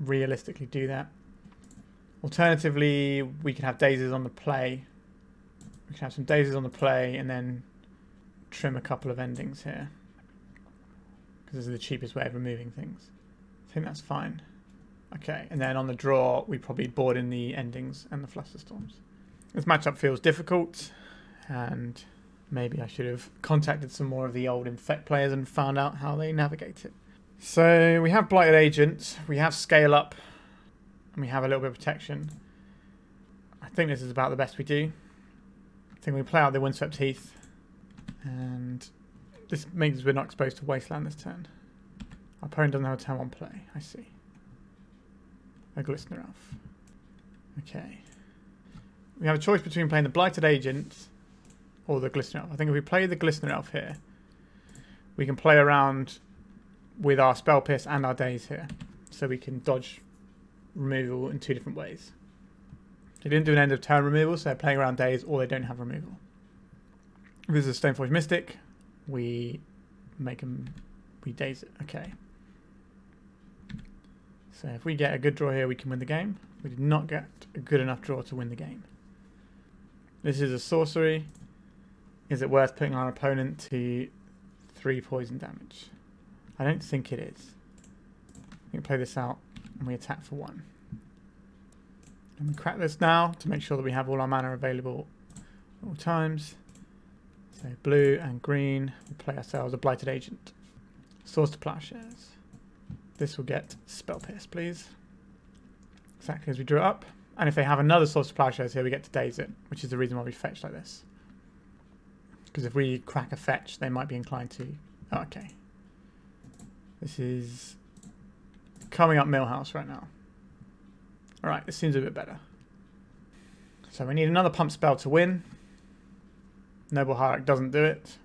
A: realistically do that. Alternatively, we can have Dazes on the play. We can have some Dazes on the play and then trim a couple of endings here. Because this is the cheapest way of removing things. I think that's fine. Okay, and then on the draw, we probably board in the endings and the Flusterstorms. This matchup feels difficult, and maybe I should have contacted some more of the old infect players and found out how they navigate it. So we have Blighted Agent, we have Scale Up, and we have a little bit of protection. I think this is about the best we do. I think we play out the Windswept Heath, and this means we're not exposed to Wasteland this turn. Our opponent doesn't have a turn 1 play, I see. A Glistener Elf. Okay. We have a choice between playing the Blighted Agent or the Glistener Elf. I think if we play the Glistener Elf here, we can play around with our Spell Pierce and our Daze here. So we can dodge removal in 2 different ways. They didn't do an end of turn removal, so they're playing around Daze, or they don't have removal. If this is a Stoneforge Mystic, we make them, we Daze it. Okay. So if we get a good draw here, we can win the game. We did not get a good enough draw to win the game. This is a sorcery. Is it worth putting our opponent to 3 poison damage? I don't think it is. We can play this out and we attack for 1. And we crack this now to make sure that we have all our mana available at all times. So blue and green, we play ourselves a Blighted Agent. Swords to Plowshares. This will get Spell Pierce, please. Exactly as we drew it up. And if they have another Swords to Plowshares here, we get to Daze it, which is the reason why we fetch like this. Because if we crack a fetch, they might be inclined to... Oh, okay. This is coming up Millhouse right now. Alright, this seems a bit better. So we need another pump spell to win. Noble Hierarch doesn't do it.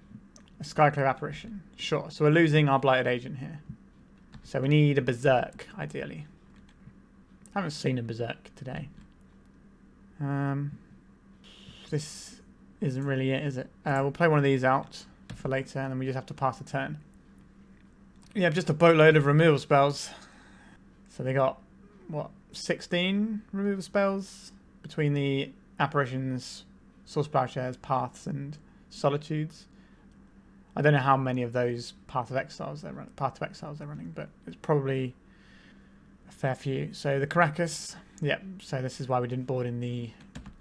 A: A Skyclave Apparition. Sure, so we're losing our Blighted Agent here. So we need a Berserk, ideally. I haven't seen a Berserk today. This isn't really it, is it? We'll play one of these out for later, and then we just have to pass the turn. Yeah, just a boatload of removal spells. So they got, what, 16 removal spells between the Apparitions, Source Plowshares, Paths, and Solitudes. I don't know how many of those Path of Exiles they're running, but it's probably a fair few. So the Caracas, yeah, so this is why we didn't board in the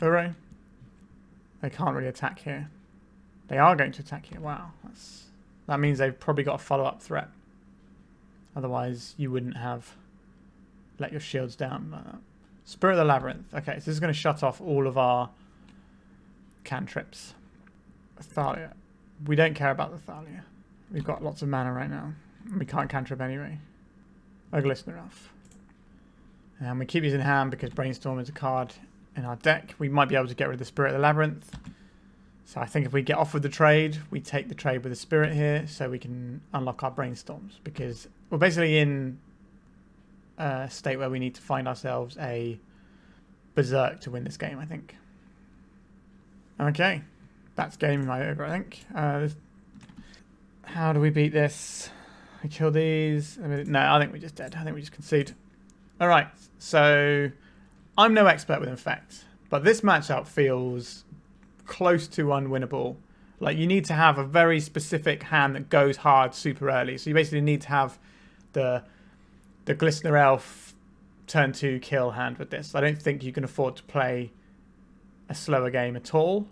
A: Uro. They can't really attack here. They are going to attack here. Wow, that means they've probably got a follow-up threat. Otherwise, you wouldn't have let your shields down like that. Spirit of the Labyrinth. Okay, so this is going to shut off all of our cantrips. Thalia. We don't care about the Thalia. We've got lots of mana right now. We can't cantrip anyway. A Glistener Elf. And we keep using hand because Brainstorm is a card in our deck. We might be able to get rid of the Spirit of the Labyrinth. So I think if we get off with the trade, we take the trade with the Spirit here so we can unlock our Brainstorms. Because we're basically in a state where we need to find ourselves a Berserk to win this game, I think. Okay. That's game over, I think. How do we beat this? We kill these. No, I think we're just dead. I think we just concede. Alright, so I'm no expert with infect, but this matchup feels close to unwinnable. Like, you need to have a very specific hand that goes hard super early. So you basically need to have the Glistener Elf turn 2 kill hand with this. I don't think you can afford to play a slower game at all.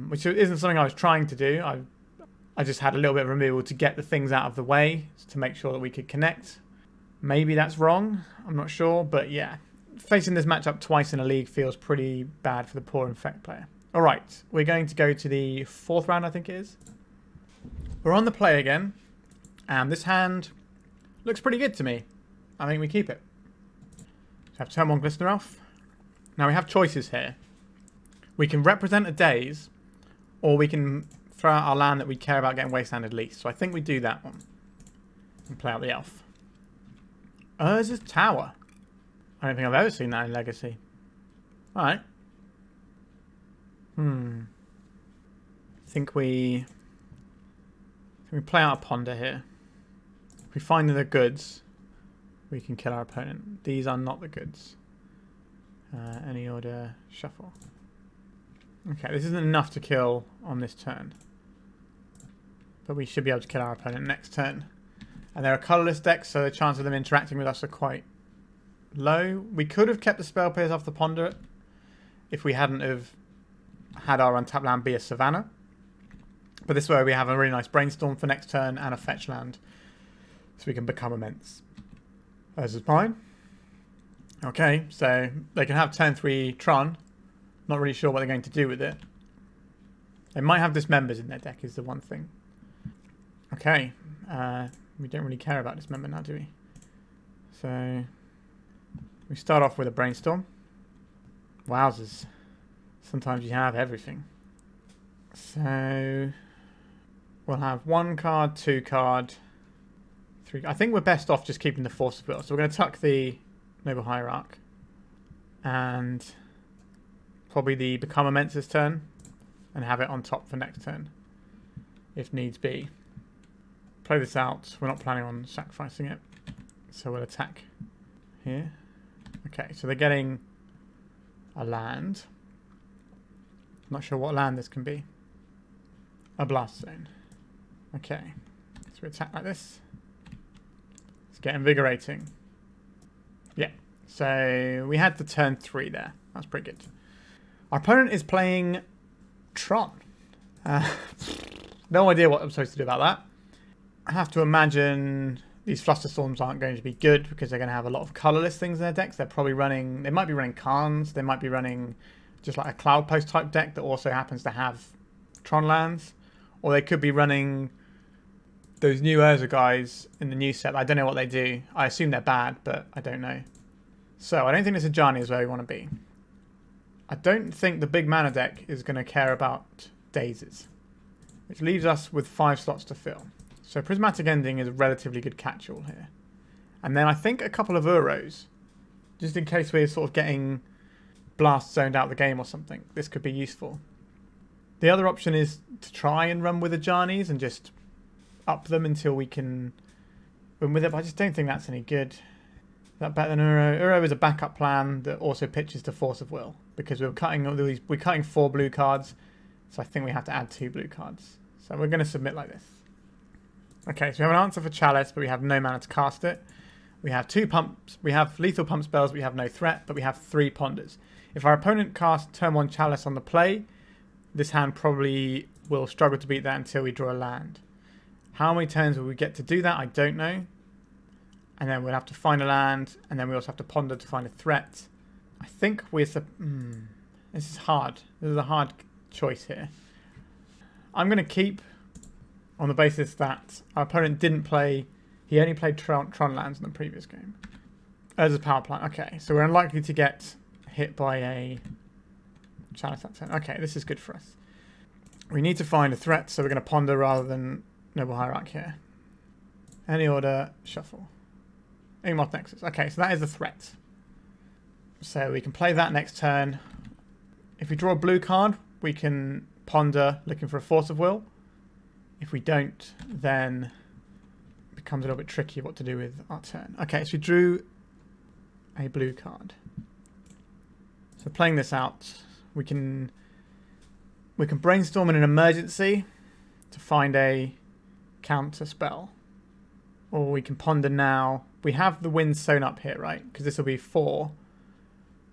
A: Which isn't something I was trying to do. I just had a little bit of removal to get the things out of the way to make sure that we could connect. Maybe that's wrong. I'm not sure. But yeah, facing this matchup twice in a league feels pretty bad for the poor infect player. All right, we're going to go to the 4th round, I think it is. We're on the play again. And this hand looks pretty good to me. I think we keep it. So we have turn 1 Glistener Elf. Now we have choices here. We can represent a Daze, or we can throw out our land that we care about getting wastelanded least. So I think we do that one. And play out the elf. Urza's Tower. I don't think I've ever seen that in Legacy. Alright. I think we play out a ponder here. If we find the goods, we can kill our opponent. These are not the goods. Any order, shuffle. Okay, this isn't enough to kill on this turn. But we should be able to kill our opponent next turn. And they're a colourless deck, so the chance of them interacting with us are quite low. We could have kept the Spell Pierce off the ponder if we hadn't have had our untapped land be a Savannah. But this way we have a really nice Brainstorm for next turn and a fetch land. So we can become immense. As is mine. Okay, so they can have turn 3 Tron. Not really sure what they're going to do with it. They might have Dismembers in their deck is the one thing. Okay, we don't really care about Dismember now, do we? So we start off with a Brainstorm. Wowzers. Sometimes you have everything. So we'll have 1 card, 2 card, 3. I think we're best off just keeping the Force of Will. So we're going to tuck the Noble Hierarch. And probably the Become Immense this turn. And have it on top for next turn. If needs be. Play this out. We're not planning on sacrificing it. So we'll attack here. Okay, so they're getting a land. Not sure what land this can be. A Blast Zone. Okay. So we attack like this. Let's get Invigorating. Yeah. So we had the turn 3 there. That's pretty good. Our opponent is playing Tron. No idea what I'm supposed to do about that. I have to imagine these Flusterstorms aren't going to be good because they're going to have a lot of colourless things in their decks. They're probably running... They might be running Khans. They might be running just like a Cloud Post type deck that also happens to have Tron lands. Or they could be running those new Urza guys in the new set. I don't know what they do. I assume they're bad, but I don't know. So I don't think this Ajani is where we want to be. I don't think the big mana deck is going to care about Daisies. Which leaves us with 5 slots to fill. So Prismatic Ending is a relatively good catch-all here. And then I think a couple of Uros. Just in case we're sort of getting Blast zoned out of the game or something. This could be useful. The other option is to try and run with Ajanis and just up them until we can win with it. But I just don't think that's any good. Is that better than Uro? Uro is a backup plan that also pitches to Force of Will. Because we're cutting 4 blue cards. So I think we have to add 2 blue cards. So we're going to submit like this. Okay, so we have an answer for Chalice, but we have no mana to cast it. We have 2 pumps. We have lethal pump spells, but we have no threat, but we have 3 ponders. If our opponent casts turn 1 Chalice on the play, this hand probably will struggle to beat that until we draw a land. How many turns will we get to do that? I don't know. And then we'll have to find a land, and then we also have to ponder to find a threat. I think we're... This is hard. This is a hard choice here. I'm going to keep... on the basis that our opponent didn't play... He only played Tron lands in the previous game. As a power plant. Okay, so we're unlikely to get hit by a Chalice that turn. Okay, this is good for us. We need to find a threat, so we're going to ponder rather than Noble Hierarch here. Any order, shuffle. Ingmoth Nexus. Okay, so that is a threat. So we can play that next turn. If we draw a blue card, we can ponder looking for a Force of Will. If we don't, then it becomes a little bit tricky what to do with our turn. Okay, so we drew a blue card. So playing this out, we can brainstorm in an emergency to find a counter spell. Or we can ponder now. We have the wind sewn up here, right? Because this will be 4,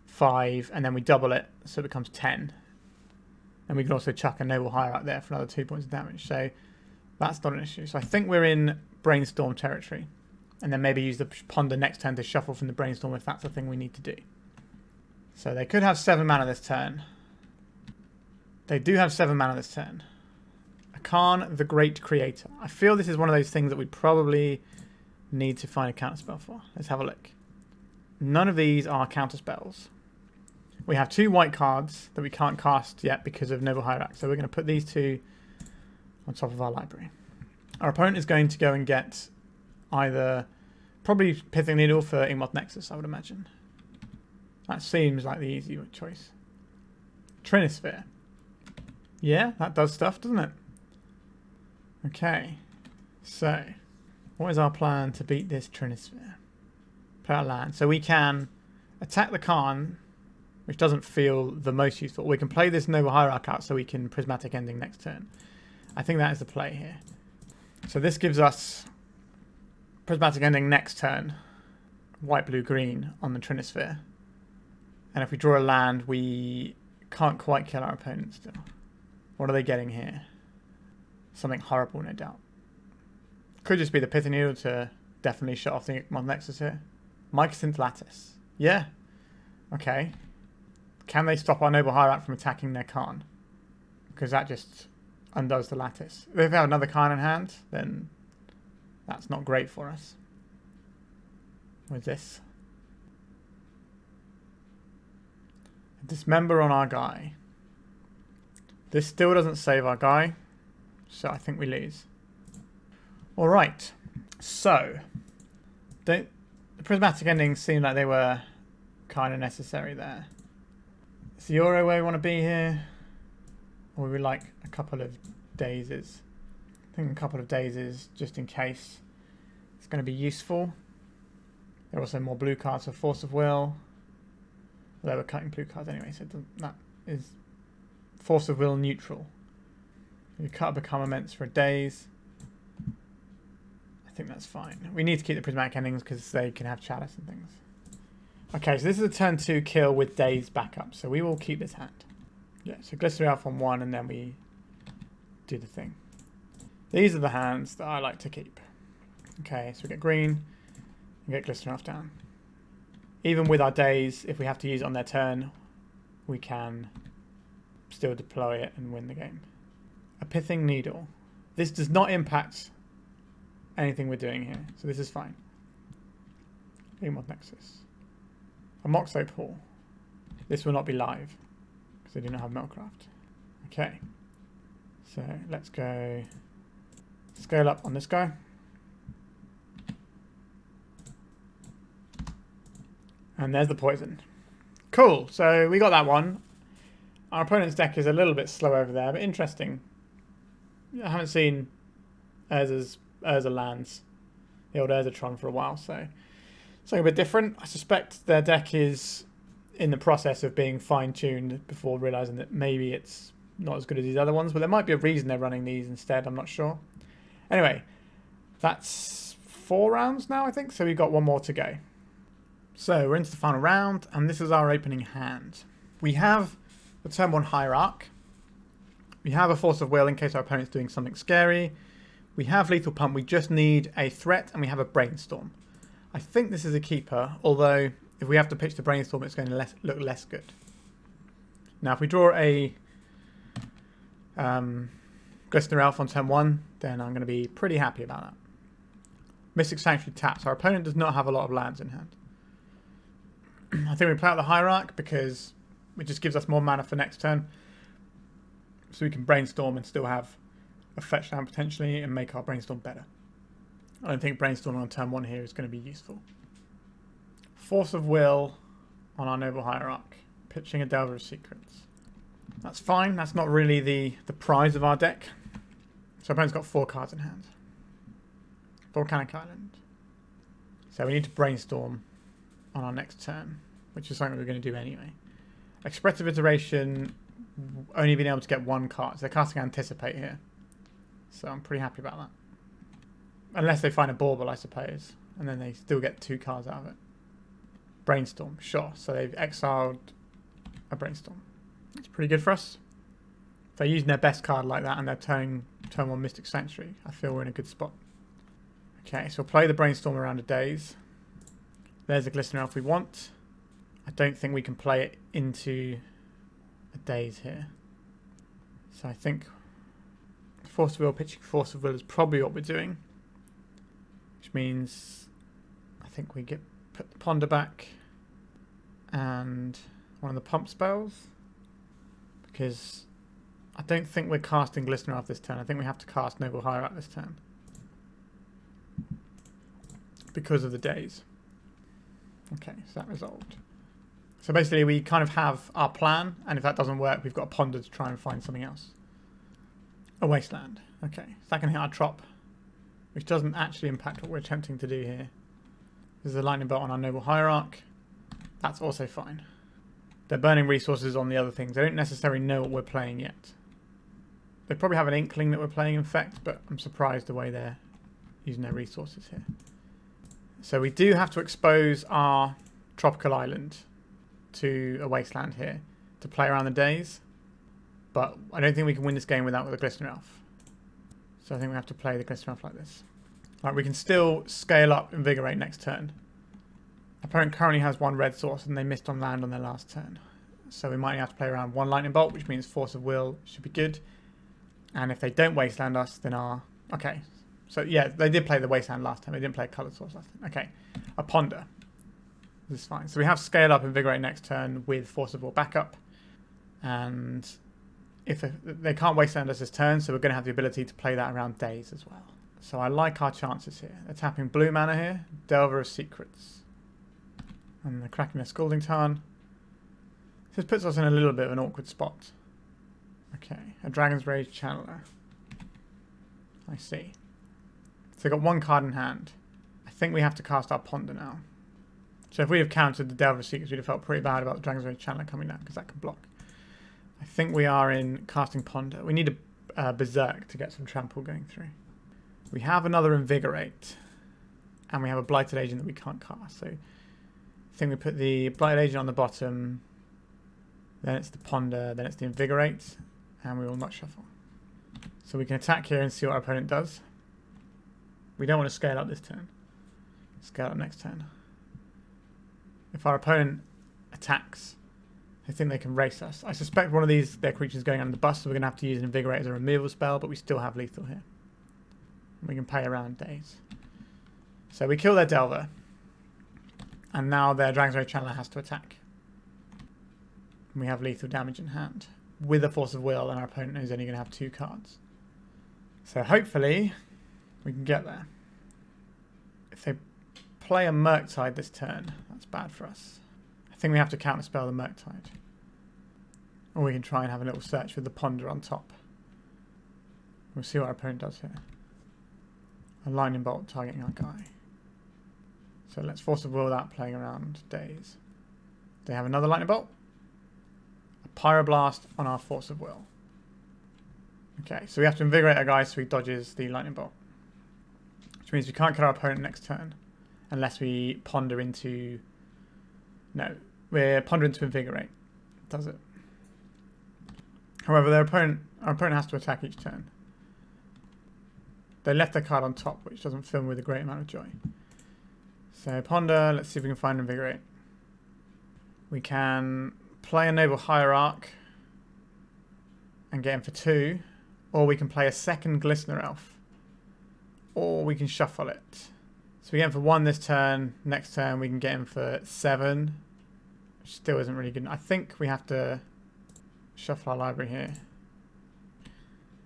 A: 5, and then we double it, so it becomes 10. And we can also chuck a Noble Hierarch there for another 2 points of damage. So that's not an issue. So I think we're in Brainstorm territory. And then maybe use the ponder next turn to shuffle from the Brainstorm if that's the thing we need to do. So they could have 7 mana this turn. They do have 7 mana this turn. Khan, the Great Creator. I feel this is one of those things that we probably need to find a counterspell for. Let's have a look. None of these are counterspells. We have 2 white cards that we can't cast yet because of Noble Hierarch. So we're going to put these 2 on top of our library. Our opponent is going to go and get either probably Pithing Needle for Inkmoth Nexus, I would imagine. That seems like the easy choice. Trinisphere. Yeah, that does stuff, doesn't it? Okay. So, what is our plan to beat this Trinisphere? Play our land. So we can attack the Khan, which doesn't feel the most useful. We can play this Noble Hierarch out so we can Prismatic Ending next turn. I think that is the play here. So this gives us Prismatic Ending next turn, white, blue, green on the Trinisphere. And if we draw a land, we can't quite kill our opponent still. What are they getting here? Something horrible, no doubt. Could just be the Pithing Needle to definitely shut off the Inkmoth Nexus here. Mycosynth Lattice. Yeah. Okay. Can they stop our Noble Hierarch from attacking their Khan? Because that just undoes the Lattice. If they have another Khan in hand, then that's not great for us. With this. Dismember on our guy. This still doesn't save our guy, so I think we lose. Alright, so the Prismatic Endings seem like they were kind of necessary there. Is the Euro where we want to be here? Or would we like a couple of daisies? I think a couple of daisies, just in case it's going to be useful. There are also more blue cards for Force of Will. Well, they were cutting blue cards anyway, so that is Force of Will neutral. You cut Become Immense for days. I think that's fine. We need to keep the Prismatic Endings because they can have Chalice and things. Okay, so this is a turn 2 kill with days backup, so we will keep this hand. Yeah, so Glistening Elf on 1 and then we do the thing. These are the hands that I like to keep. Okay, so we get green and get Glistening Elf down. Even with our days, if we have to use it on their turn, we can still deploy it and win the game. A Pithing Needle. This does not impact anything we're doing here, so this is fine. Inkmoth Nexus. A Moxo Pool. This will not be live, because I do not have Meltcraft. Okay. So let's go scale up on this guy. And there's the poison. Cool, so we got that one. Our opponent's deck is a little bit slow over there, but interesting. I haven't seen Urza lands, the old Urzatron, for a while, so something a bit different. I suspect their deck is in the process of being fine-tuned before realising that maybe it's not as good as these other ones, but there might be a reason they're running these instead, I'm not sure. Anyway, that's 4 rounds now, I think, so we've got one more to go. So we're into the final round, and this is our opening hand. We have the turn 1 Hierarch. We have a Force of Will in case our opponent's doing something scary. We have Lethal Pump. We just need a threat, and we have a Brainstorm. I think this is a keeper, although if we have to pitch the Brainstorm, it's going to look less good. Now, if we draw a Glistening Elf on turn 1, then I'm going to be pretty happy about that. Mystic Sanctuary taps. Our opponent does not have a lot of lands in hand. I think we play out the Hierarch because it just gives us more mana for next turn. So we can Brainstorm and still have a fetch land potentially and make our Brainstorm better. I don't think Brainstorming on turn 1 here is going to be useful. Force of Will on our Noble Hierarch. Pitching a Delver of Secrets. That's fine. That's not really the prize of our deck. So our opponent's got 4 cards in hand. Volcanic Island. So we need to Brainstorm on our next turn, which is something we're going to do anyway. Expressive Iteration, only being able to get 1 card. So they're casting Anticipate here. So I'm pretty happy about that. Unless they find a Bauble, I suppose. And then they still get 2 cards out of it. Brainstorm, sure. So they've exiled a Brainstorm. It's pretty good for us. If they're using their best card like that and they're turn 1 Mystic Sanctuary, I feel we're in a good spot. Okay, so we'll play the Brainstorm around a daze. There's the Glistening Elf we want. I don't think we can play it into a daze here. So I think Force of Will, pitching Force of Will is probably what we're doing. Which means I think we put the Ponder back and one of the pump spells. Because I don't think we're casting Glistener off this turn. I think we have to cast Noble Hierarch this turn. Because of the days. Okay, so that resolved. So basically we kind of have our plan, and if that doesn't work, we've got a ponder to try and find something else. A wasteland. Okay, so that can hit our trop, which doesn't actually impact what we're attempting to do here. There's a lightning bolt on our Noble Hierarch. That's also fine. They're burning resources on the other things. They don't necessarily know what we're playing yet. They probably have an inkling that we're playing infect, but I'm surprised the way they're using their resources here. So we do have to expose our tropical island to a wasteland here to play around the days. But I don't think we can win this game without the Glistener Elf. So I think we have to play the Glistener Elf like this. Right, we can still scale up Invigorate next turn. Opponent currently has one red source and they missed on land on their last turn. So we might have to play around one Lightning Bolt, which means Force of Will should be good. And if they don't Wasteland us, then our... Okay, so yeah, they did play the Wasteland last time. They didn't play a coloured source last time. Okay, a Ponder. This is fine. So we have Scale Up Invigorate next turn with Force of Will backup. And if they can't Wasteland us this turn, so we're going to have the ability to play that around days as well. So I like our chances here. They're tapping blue mana here. Delver of Secrets. And they're cracking a Scalding Tarn. This puts us in a little bit of an awkward spot. Okay, a Dragon's Rage Channeler. I see. So they've got one card in hand. I think we have to cast our Ponder now. So if we have countered the Delver of Secrets, we'd have felt pretty bad about the Dragon's Rage Channeler coming down, because that can block. I think we are in casting Ponder. We need a Berserk to get some trample going through. We have another Invigorate. And we have a Blighted Agent that we can't cast. So I think we put the Blighted Agent on the bottom. Then it's the Ponder. Then it's the Invigorate. And we will not shuffle. So we can attack here and see what our opponent does. We don't want to scale up this turn. Scale up next turn. If our opponent attacks, I think they can race us. I suspect one of their creatures is going under the bus, so we're going to have to use an Invigorate as a removal spell, but we still have lethal here. We can pay around days. So we kill their Delver. And now their Dragon's Rage Channeler has to attack. And we have lethal damage in hand. With a Force of Will, and our opponent is only going to have 2 cards. So hopefully we can get there. If they play a Murktide this turn, that's bad for us. I think we have to counterspell the Murktide. Or we can try and have a little search with the Ponder on top. We'll see what our opponent does here. A Lightning Bolt targeting our guy. So let's Force of Will that, playing around days. They have another Lightning Bolt. A Pyroblast on our Force of Will. Okay, so we have to Invigorate our guy so he dodges the Lightning Bolt. Which means we can't kill our opponent next turn. Unless we Ponder into... No, we're Ponder into Invigorate. Does it? However, our opponent has to attack each turn. They left their card on top, which doesn't fill me with a great amount of joy. So Ponder, let's see if we can find Invigorate. We can play a Noble Hierarch and get him for 2. Or we can play a second Glistener Elf. Or we can shuffle it. So we get him for 1 this turn. Next turn we can get him for 7. Which still isn't really good. I think we have to shuffle our library here.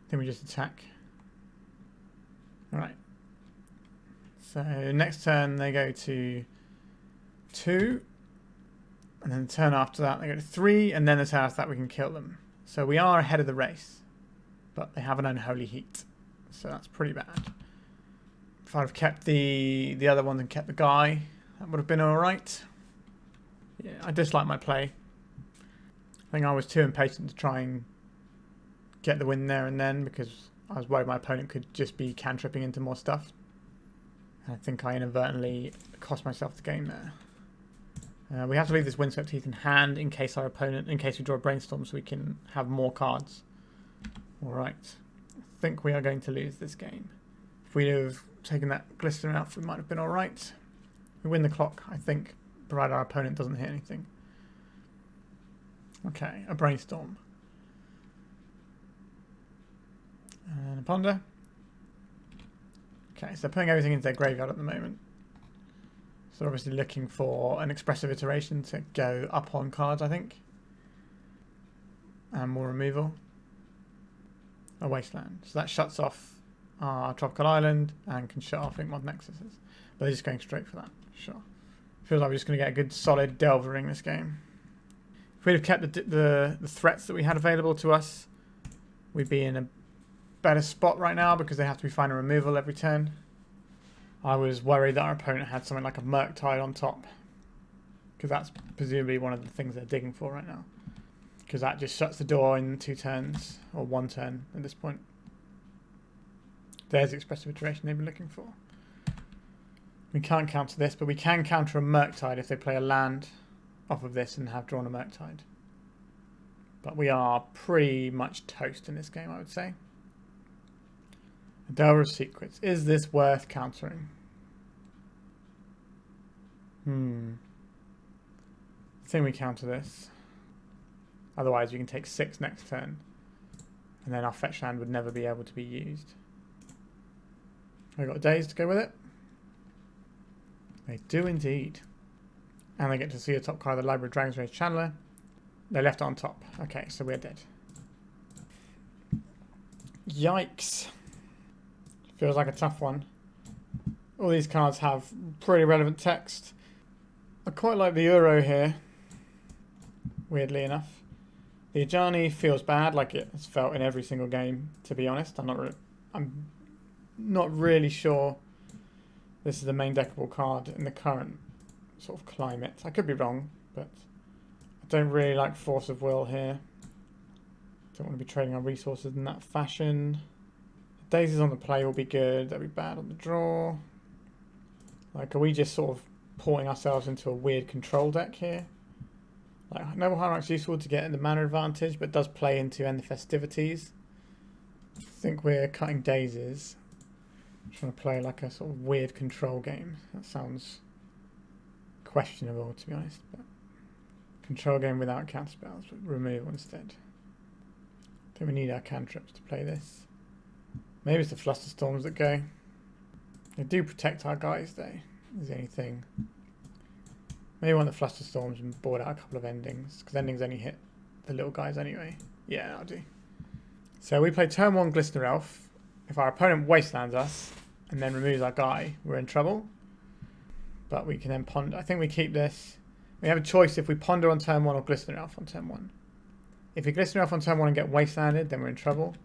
A: Then we just attack. Alright. So next turn they go to 2. And then the turn after that they go to 3. And then the turn after that we can kill them. So we are ahead of the race. But they have an Unholy Heat. So that's pretty bad. If I'd have kept the other ones and kept the guy, that would have been alright. Yeah, I dislike my play. I think I was too impatient to try and get the win there and then, because I was worried my opponent could just be cantripping into more stuff. I think I inadvertently cost myself the game there. We have to leave this Windswept Heath in hand in case we draw a Brainstorm, so we can have more cards. Alright, I think we are going to lose this game. If we'd have taken that Glistener out, we might have been alright. We win the clock, I think, provided our opponent doesn't hit anything. Okay, a Brainstorm. And a Ponder. Okay, so they're putting everything into their graveyard at the moment. So they're obviously looking for an expressive iteration to go up on cards, I think. And more removal. a wasteland. So that shuts off our tropical island and can shut off Inkmoth Nexuses. But they're just going straight for that. Sure. Feels like we're just going to get a good solid delvering this game. If we'd have kept the threats that we had available to us, we'd be in a better spot right now because they have to be finding removal every turn. I was worried that our opponent had something like a Murktide on top, because that's presumably one of the things they're digging for right now. Because that just shuts the door in 2 turns, or 1 turn at this point. There's the expressive iteration they've been looking for. We can't counter this, but we can counter a Murktide if they play a land off of this and have drawn a Murktide. But we are pretty much toast in this game, I would say. A Delver of Secrets. Is this worth countering? I think we counter this. Otherwise, we can take 6 next turn. And then our fetch land would never be able to be used. We've got days to go with it. They do indeed. And they get to see a top card of the Library of Dragon's Rage Channeler. They left it on top. Okay, so we're dead. Yikes. Feels like a tough one. All these cards have pretty relevant text. I quite like the Uro here. Weirdly enough. The Ajani feels bad, like it's felt in every single game, to be honest. I'm not really sure this is the main deckable card in the current sort of climate. I could be wrong, but I don't really like Force of Will here. Don't want to be trading our resources in that fashion. Daisies on the play will be good. They'll be bad on the draw. Like, are we just sort of porting ourselves into a weird control deck here? Like, Noble Hierarch's useful to get the mana advantage, but does play into End the Festivities. I think we're cutting daisies. Trying to play like a sort of weird control game. That sounds questionable, to be honest. But control game without counterspells, but removal instead. I think we need our cantrips to play this. Maybe it's the Flusterstorms that go. They do protect our guys, though, is the only thing. Maybe one of the Flusterstorms and board out a couple of endings, because endings only hit the little guys anyway. Yeah, I'll do. So we play turn 1 Glistener Elf. If our opponent wastelands us and then removes our guy, we're in trouble. But we can then ponder. I think we keep this. We have a choice if we ponder on turn 1 or Glistener Elf on turn 1. If we Glistener Elf on turn 1 and get wastelanded, then we're in trouble.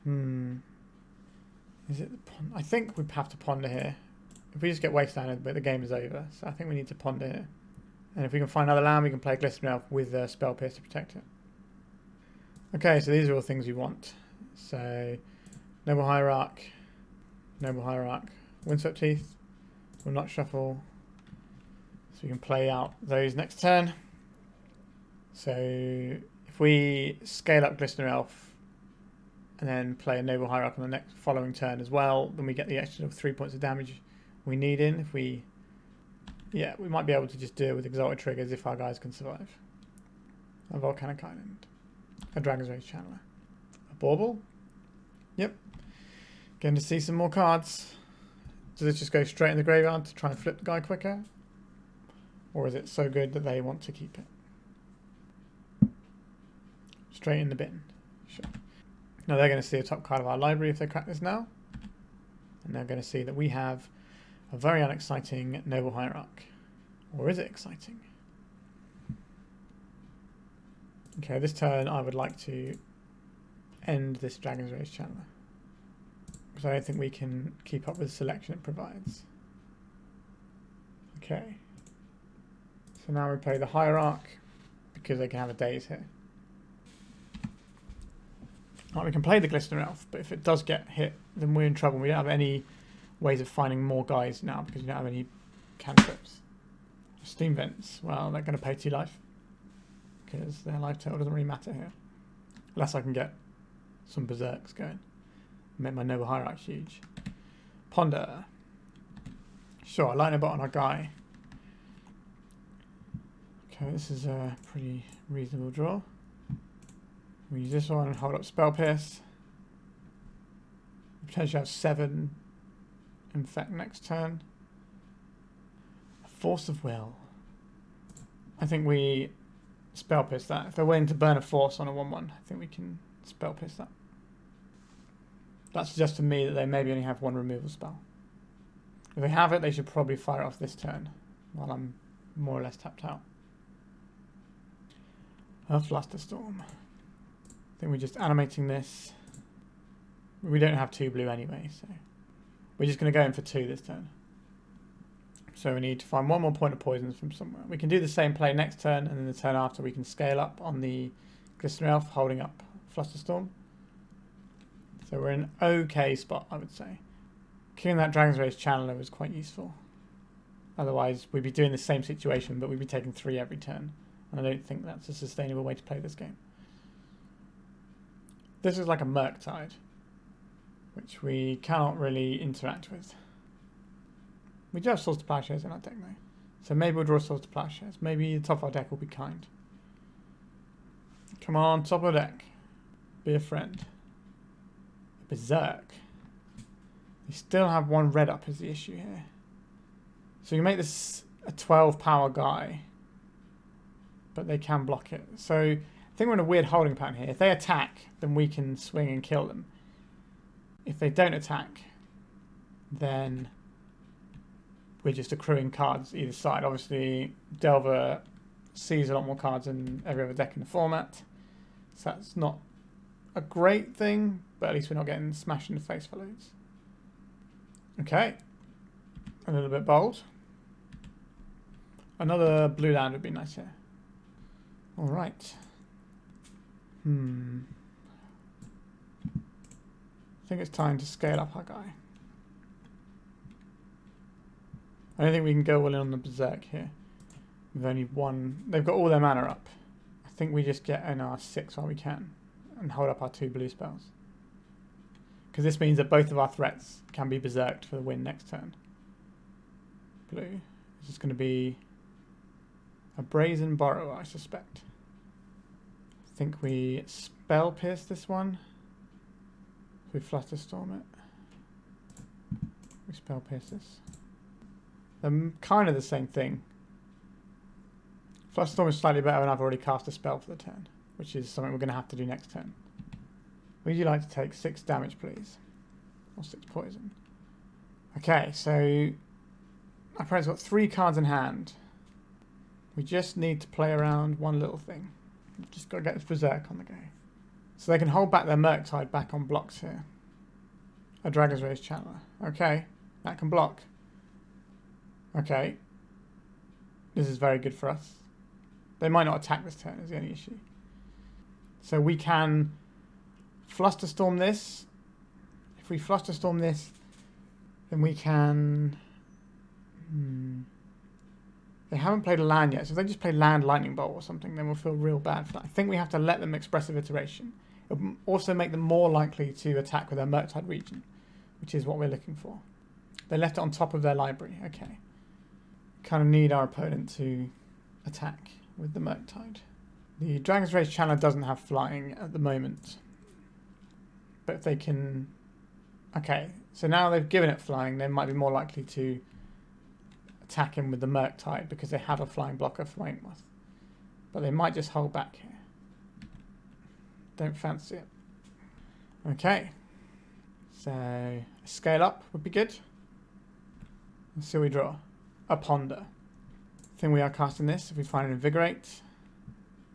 A: Is it the I think we have to ponder here. If we just get wastelanded, but the game is over. So I think we need to ponder here. And if we can find another land, we can play Glistener Elf with Spell Pierce to protect it. Okay, so these are all things we want. So Noble Hierarch, Windswept Teeth. We'll not shuffle. So we can play out those next turn. So if we scale up Glistener Elf and then play a Noble Hierarch on the next following turn as well, then we get the extra 3 points of damage we need in. If we, yeah, we might be able to just deal with Exalted Triggers if our guys can survive. A Volcanic Island, a Dragon's Rage Channeler, a Bauble. Yep. Getting to see some more cards. Does this just go straight in the graveyard to try and flip the guy quicker? Or is it so good that they want to keep it? Straight in the bin. Sure. Now they're going to see a top card of our library if they crack this now. And they're going to see that we have a very unexciting Noble Hierarch. Or is it exciting? Okay, this turn I would like to end this Dragon's Rage Channeler, because I don't think we can keep up with the selection it provides. Okay. So now we play the Hierarch, because they can have a daze here. Right, we can play the Glistener Elf, but if it does get hit, then we're in trouble. We don't have any ways of finding more guys now, because we don't have any cantrips. Steam Vents, well, they're going to pay 2 life, because their life total doesn't really matter here. Unless I can get some berserks going. Make my Noble Hierarch huge. Ponder. Sure, Lightning Bolt on our guy. Okay, this is a pretty reasonable draw. We use this one and hold up Spell Pierce. Potentially have 7 infect next turn. Force of Will. I think we Spell Pierce that. If they're willing to burn a force on a 1-1, I think we can Spell Pierce that. That suggests to me that they maybe only have one removal spell. If they have it, they should probably fire it off this turn, while I'm more or less tapped out. A Flusterstorm. I think we're just animating this. We don't have 2 blue anyway, so we're just going to go in for 2 this turn. So we need to find 1 more point of poisons from somewhere. We can do the same play next turn, and then the turn after we can scale up on the Glistening Elf, holding up Flusterstorm. So we're in an okay spot, I would say. Killing that Dragon's Rage Channeler was quite useful. Otherwise, we'd be doing the same situation, but we'd be taking 3 every turn. And I don't think that's a sustainable way to play this game. This is like a Murktide, which we cannot really interact with. We do have Swords to Plowshares in our deck though. So maybe we'll draw Swords to Plowshares. Maybe the top of our deck will be kind. Come on, top of the deck. Be a friend. Berserk. They still have 1 red up is the issue here. So you can make this a 12 power guy. But they can block it. So I think we're in a weird holding pattern here. If they attack, then we can swing and kill them. If they don't attack, then we're just accruing cards either side. Obviously, Delver sees a lot more cards than every other deck in the format. So that's not a great thing, but at least we're not getting smashed in the face for loads. Okay. A little bit bold. Another blue land would be nice here. Alright. I think it's time to scale up our guy. I don't think we can go all in on the Berserk here. We've only 1. They've got all their mana up. I think we just get in our 6 while we can and hold up our 2 blue spells. Because this means that both of our threats can be berserked for the win next turn. Blue. This is going to be a Brazen Borrower, I suspect. I think we Spell Pierce this one. We Flusterstorm it. We Spell Pierce this. They're kind of the same thing. Flusterstorm is slightly better, and I've already cast a spell for the turn, which is something we're going to have to do next turn. Would you like to take 6 damage, please? Or 6 poison? Okay, so our opponent's got 3 cards in hand. We just need to play around one little thing. We've just got to get this Berserk on the go. So they can hold back their Murktide back on blocks here. A Dragon's Rage Channeler. Okay, that can block. Okay. This is very good for us. They might not attack this turn is the only issue. So we can Flusterstorm this. If we Flusterstorm this, then we can... They haven't played a land yet, so if they just play land Lightning Bolt or something, then we'll feel real bad for that. I think we have to let them Expressive Iteration. It will also make them more likely to attack with their Murktide region, which is what we're looking for. They left it on top of their library. Okay. Kind of need our opponent to attack with the Murktide. The Dragon's Rage Channeler doesn't have flying at the moment. But if they can... Okay, so now they've given it flying, they might be more likely to attack him with the Murktide because they have a flying blocker for Wentworth. But they might just hold back here. Don't fancy it. Okay. So, a scale up would be good. Let's see what we draw. A Ponder. I think we are casting this. If we find an Invigorate,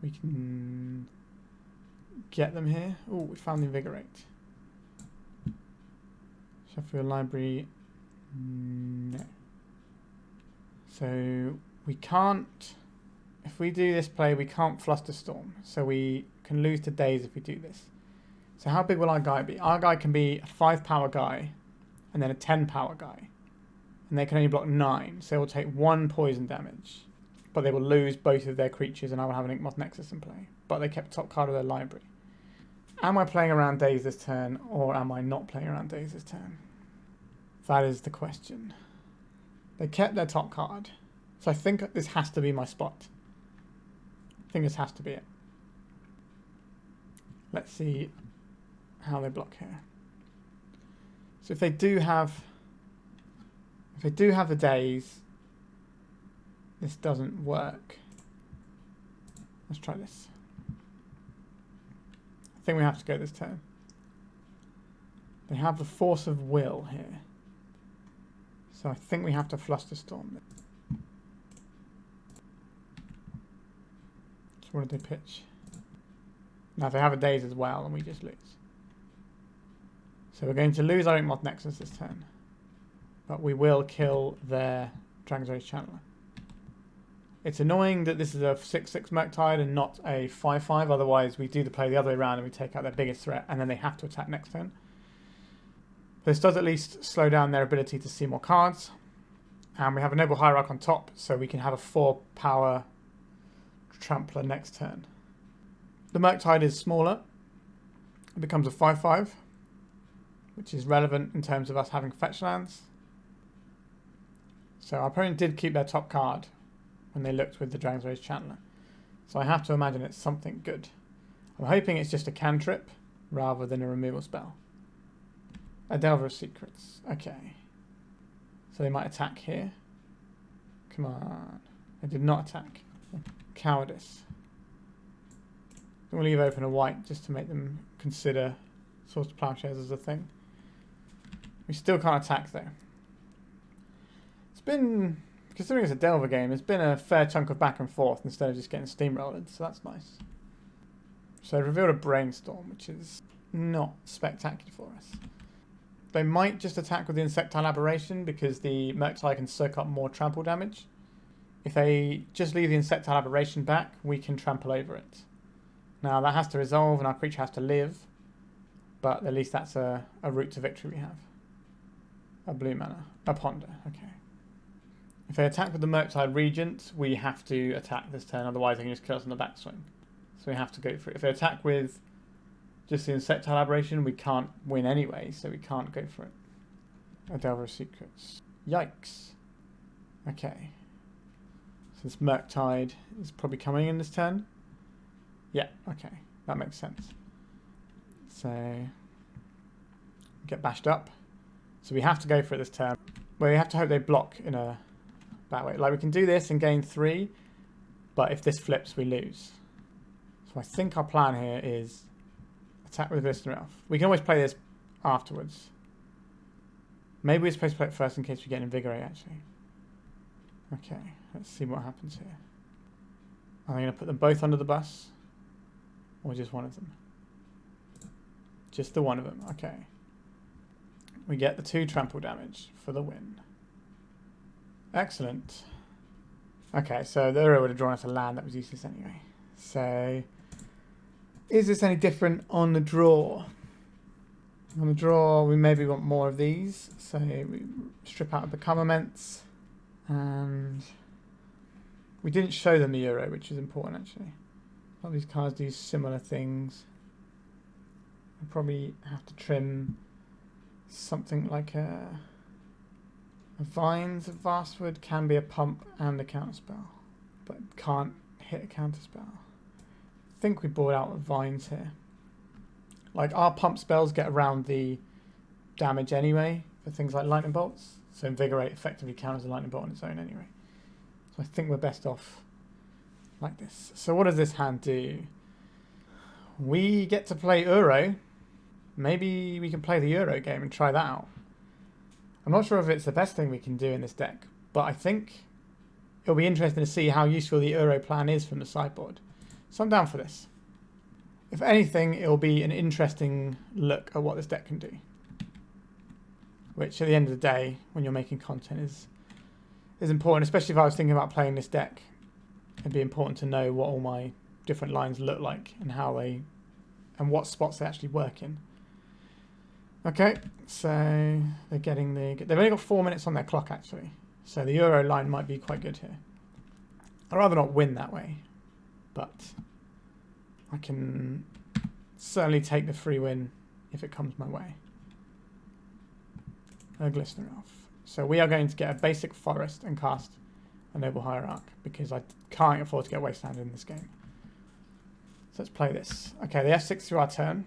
A: we can get them here. Oh, we found the Invigorate. Sheffield Library. No. So we can't, if we do this play, we can't Flusterstorm. So we can lose to Daze if we do this. So how big will our guy be? Our guy can be a 5 power guy and then a 10 power guy. And they can only block 9. So they will take 1 poison damage. But they will lose both of their creatures and I will have an Inkmoth Nexus in play. But they kept top card of their library. Am I playing around Daze this turn or am I not playing around Daze this turn? That is the question. They kept their top card. So I think this has to be my spot. I think this has to be it. Let's see how they block here. So if they do have the Daze, this doesn't work. Let's try this. I think we have to go this turn. They have the Force of Will here. So I think we have to Flusterstorm. So what did they pitch? Now they have a Daze as well, and we just lose. So we're going to lose our Inkmoth Nexus this turn. But we will kill their Dragon's Rage Channeler. It's annoying that this is a 6/6 Murktide and not a 5/5, otherwise we do the play the other way around and we take out their biggest threat and then they have to attack next turn. This does at least slow down their ability to see more cards. And we have a Noble Hierarch on top, so we can have a 4-power Trampler next turn. The Murktide is smaller. It becomes a 5/5, which is relevant in terms of us having fetch lands. So our opponent did keep their top card when they looked with the Dragon's Rage Channeler. So I have to imagine it's something good. I'm hoping it's just a cantrip rather than a removal spell. A Delver of Secrets. Okay. So they might attack here. Come on. They did not attack. Cowardice. We'll leave open a white just to make them consider Swords to Plowshares as a thing. We still can't attack though. It's been, considering it's a Delver game, it's been a fair chunk of back and forth instead of just getting steamrolled, so that's nice. So they revealed a Brainstorm, which is not spectacular for us. They might just attack with the Insectile Aberration because the Murktide can soak up more trample damage. If they just leave the Insectile Aberration back, we can trample over it. Now that has to resolve and our creature has to live, but at least that's a route to victory we have. A blue mana. A Ponder, okay. If they attack with the Murktide Regent, we have to attack this turn, otherwise they can just kill us on the backswing. So we have to go for it. If they attack with just the Insectile Aberration, we can't win anyway, so we can't go for it. A Delver of Secrets. Yikes. Okay. So this Murktide is probably coming in this turn. Yeah, okay. That makes sense. So get bashed up. So we have to go for it this turn. Well, we have to hope they block in a bad way. Like we can do this and gain 3, but if this flips, we lose. So I think our plan here is attack with Glistener Elf. We can always play this afterwards. Maybe we're supposed to play it first in case we get Invigorate, actually. Okay, let's see what happens here. Are they going to put them both under the bus? Or just one of them? Just the one of them, okay. We get the 2 trample damage for the win. Excellent. Okay, so the Uro would have drawn us a land that was useless anyway. So, is this any different on the draw? On the draw, we maybe want more of these. So we strip out the Becomaments. And we didn't show them the Uro, which is important actually. A lot of these cards do similar things. I probably have to trim something like a Vines of Vastwood can be a pump and a counterspell, but can't hit a counterspell. I think we bought out Vines here. Like our pump spells get around the damage anyway for things like lightning bolts, so Invigorate effectively counters a lightning bolt on its own anyway. So I think we're best off like this. So what does this hand do? We get to play Uro. Maybe we can play the Uro game and try that out. I'm not sure if it's the best thing we can do in this deck, but I think it'll be interesting to see how useful the Uro plan is from the sideboard. So I'm down for this. If anything, it'll be an interesting look at what this deck can do. Which, at the end of the day, when you're making content, is important, especially if I was thinking about playing this deck. It'd be important to know what all my different lines look like and how they, and what spots they actually work in. Okay, so they've only got 4 minutes on their clock actually, so the Euro line might be quite good here. I'd rather not win that way, but I can certainly take the free win if it comes my way. A Glistener Elf. So we are going to get a basic forest and cast a Noble Hierarch because I can't afford to get Wasteland in this game. So let's play this. Okay, they F6 through our turn.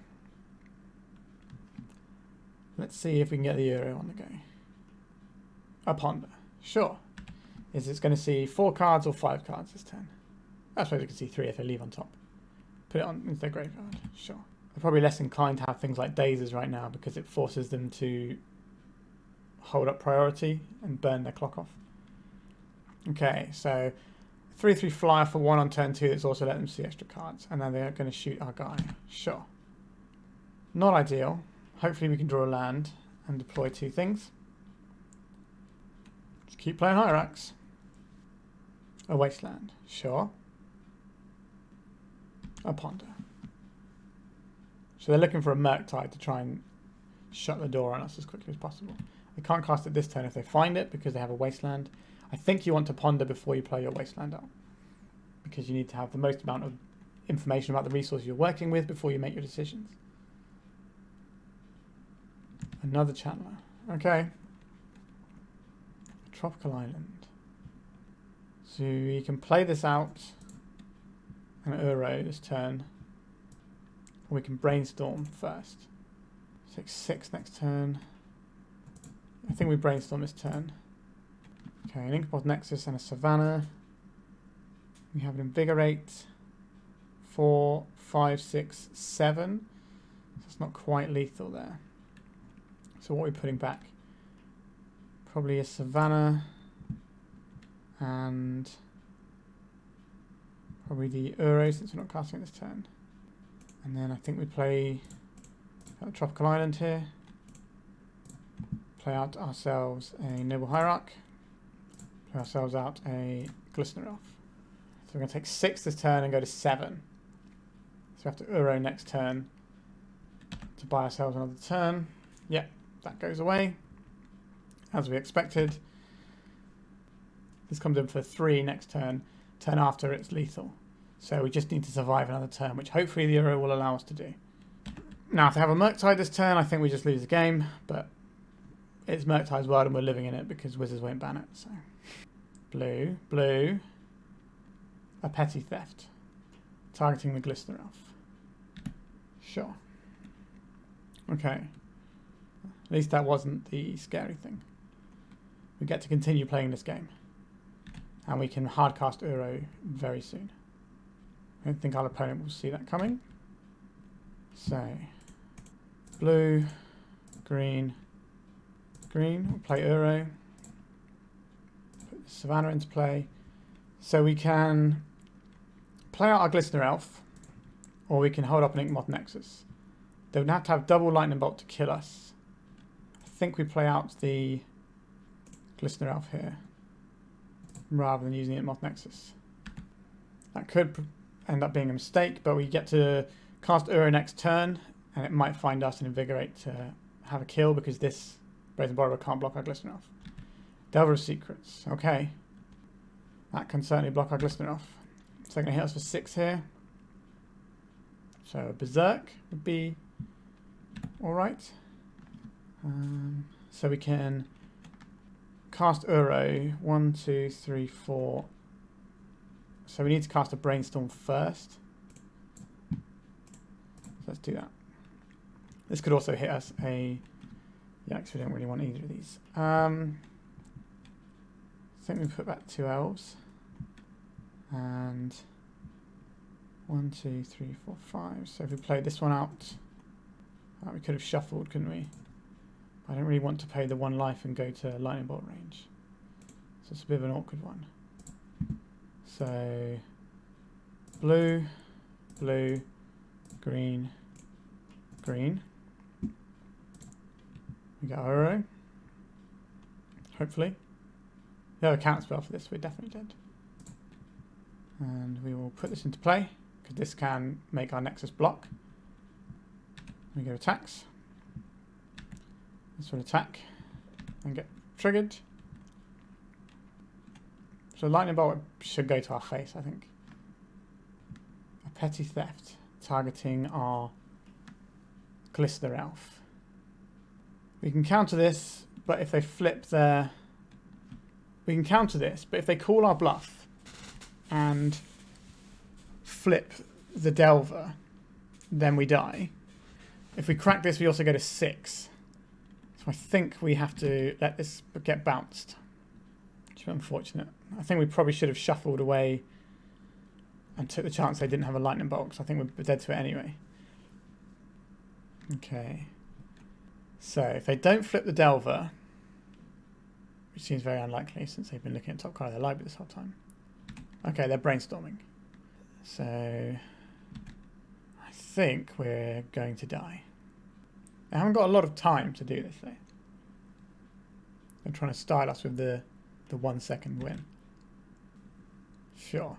A: Let's see if we can get the Euro on the go. A Ponder. Sure. Is it going to see 4 cards or 5 cards this turn? I suppose we can see 3 if they leave on top. Put it on into their graveyard. Sure. They're probably less inclined to have things like dazes right now because it forces them to hold up priority and burn their clock off. Okay, so 3/3 flyer for 1 on turn 2 that's also let them see extra cards. And then they're going to shoot our guy. Sure. Not ideal. Hopefully we can draw a land and deploy 2 things. Just keep playing Hyrax. A wasteland. Sure. A ponder. So they're looking for a Murktide to try and shut the door on us as quickly as possible. They can't cast it this turn if they find it because they have a wasteland. I think you want to ponder before you play your wasteland out, because you need to have the most amount of information about the resource you're working with before you make your decisions. Another channeler. Okay. Tropical Island. So you can play this out and Uro this turn. Or we can brainstorm first. 6/6 next turn. I think we brainstorm this turn. Okay, an Inkmoth Nexus and a Savannah. We have an Invigorate. 4, 5, 6, 7. So it's not quite lethal there. So what are we putting back? Probably a Savannah. And probably the Uro since we're not casting it this turn. And then I think we play a Tropical Island here. Play out ourselves a Noble Hierarch. Play ourselves out a Glistener Elf. So we're going to take 6 this turn and go to 7. So we have to Uro next turn to buy ourselves another turn. Yep, that goes away. As we expected. This comes in for 3 next turn. Turn after it's lethal. So we just need to survive another turn, which hopefully the Uro will allow us to do. Now, if they have a Murktide this turn, I think we just lose the game. But it's Murktide's world and we're living in it because Wizards won't ban it. So blue, blue. A Petty Theft. Targeting the Glistener Elf. Sure. Okay. At least that wasn't the scary thing. We get to continue playing this game. And we can hardcast Uro very soon. I don't think our opponent will see that coming. So, blue, green, green. We'll play Uro. Put the Savannah into play. So we can play out our Glistener Elf, or we can hold up an Inkmoth Nexus. They would have to have double Lightning Bolt to kill us. I think we play out the Glistener Elf here, rather than using Inkmoth Nexus. That could end up being a mistake, but we get to cast Uro next turn, and it might find us and Invigorate to have a kill because this Brazen Borrower can't block our Glistener Elf. Delver of Secrets. Okay. That can certainly block our Glistener Elf. So they're going to hit us for 6 here. So Berserk would be alright. So we can cast Uro. 1, 2, 3, 4. So we need to cast a Brainstorm first. So let's do that. This could also hit us a... Yeah, because we don't really want either of these. I think we put back 2 elves. And 1, 2, 3, 4, 5. So if we played this one out, we could have shuffled, couldn't we? I don't really want to pay the 1 life and go to Lightning Bolt range. So it's a bit of an awkward one. So blue, blue, green, green. We got Uro. Hopefully. We have a counter spell for this, we're definitely dead. And we will put this into play, because this can make our Nexus block. We go attacks. This will attack and get triggered. So Lightning Bolt should go to our face, I think. A Petty Theft, targeting our Glistener Elf. We can counter this, but if they flip their... We can counter this, but if they call our bluff and flip the Delver, then we die. If we crack this, we also go to 6. So I think we have to let this get bounced. Which is unfortunate. I think we probably should have shuffled away and took the chance they didn't have a Lightning Bolt, because I think we're dead to it anyway. Okay. So if they don't flip the Delver, which seems very unlikely since they've been looking at top card of their library this whole time. Okay, they're brainstorming. So I think we're going to die. They haven't got a lot of time to do this though. They're trying to style us with the 1 second win. Sure.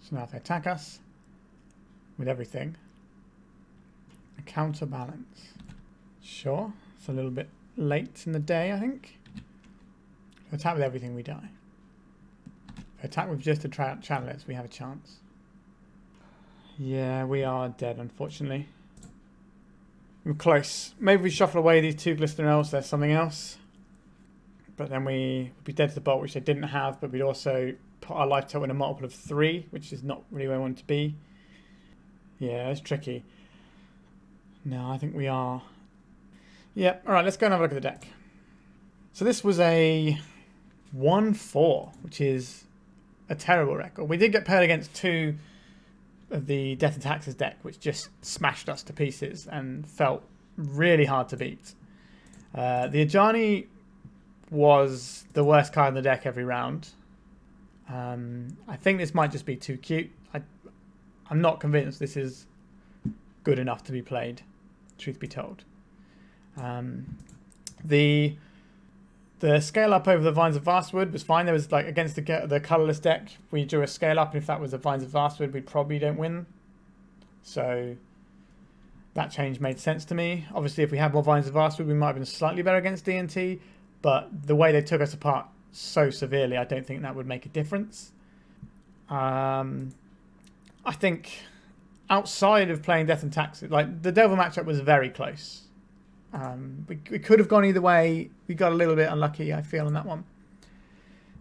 A: So now if they attack us with everything, a counterbalance. Sure. It's a little bit late in the day, I think. If they attack with everything, we die. If they attack with just the channelers, we have a chance. Yeah, we are dead, unfortunately. We're close. Maybe we shuffle away these 2 Glistener Elves, there's something else. But then we would be dead to the bolt, which they didn't have, but we'd also put our life total in a multiple of 3, which is not really where I want it to be. Yeah, it's tricky. No, I think we are. Yeah, alright, let's go and have a look at the deck. So this was a 1-4, which is a terrible record. We did get paired against 2 of the Death and Taxes deck, which just smashed us to pieces and felt really hard to beat. The Ajani was the worst card in the deck every round. I think this might just be too cute. I'm not convinced this is good enough to be played, truth be told. The scale up over the Vines of Vastwood was fine. There was like against the colourless deck, we drew a scale up, and if that was the Vines of Vastwood, we probably don't win. So that change made sense to me. Obviously, if we had more Vines of Vastwood, we might have been slightly better against D&T, but the way they took us apart so severely, I don't think that would make a difference. I think outside of playing Death and Taxes, like the Devil matchup was very close. We could have gone either way. We got a little bit unlucky, I feel, on that one.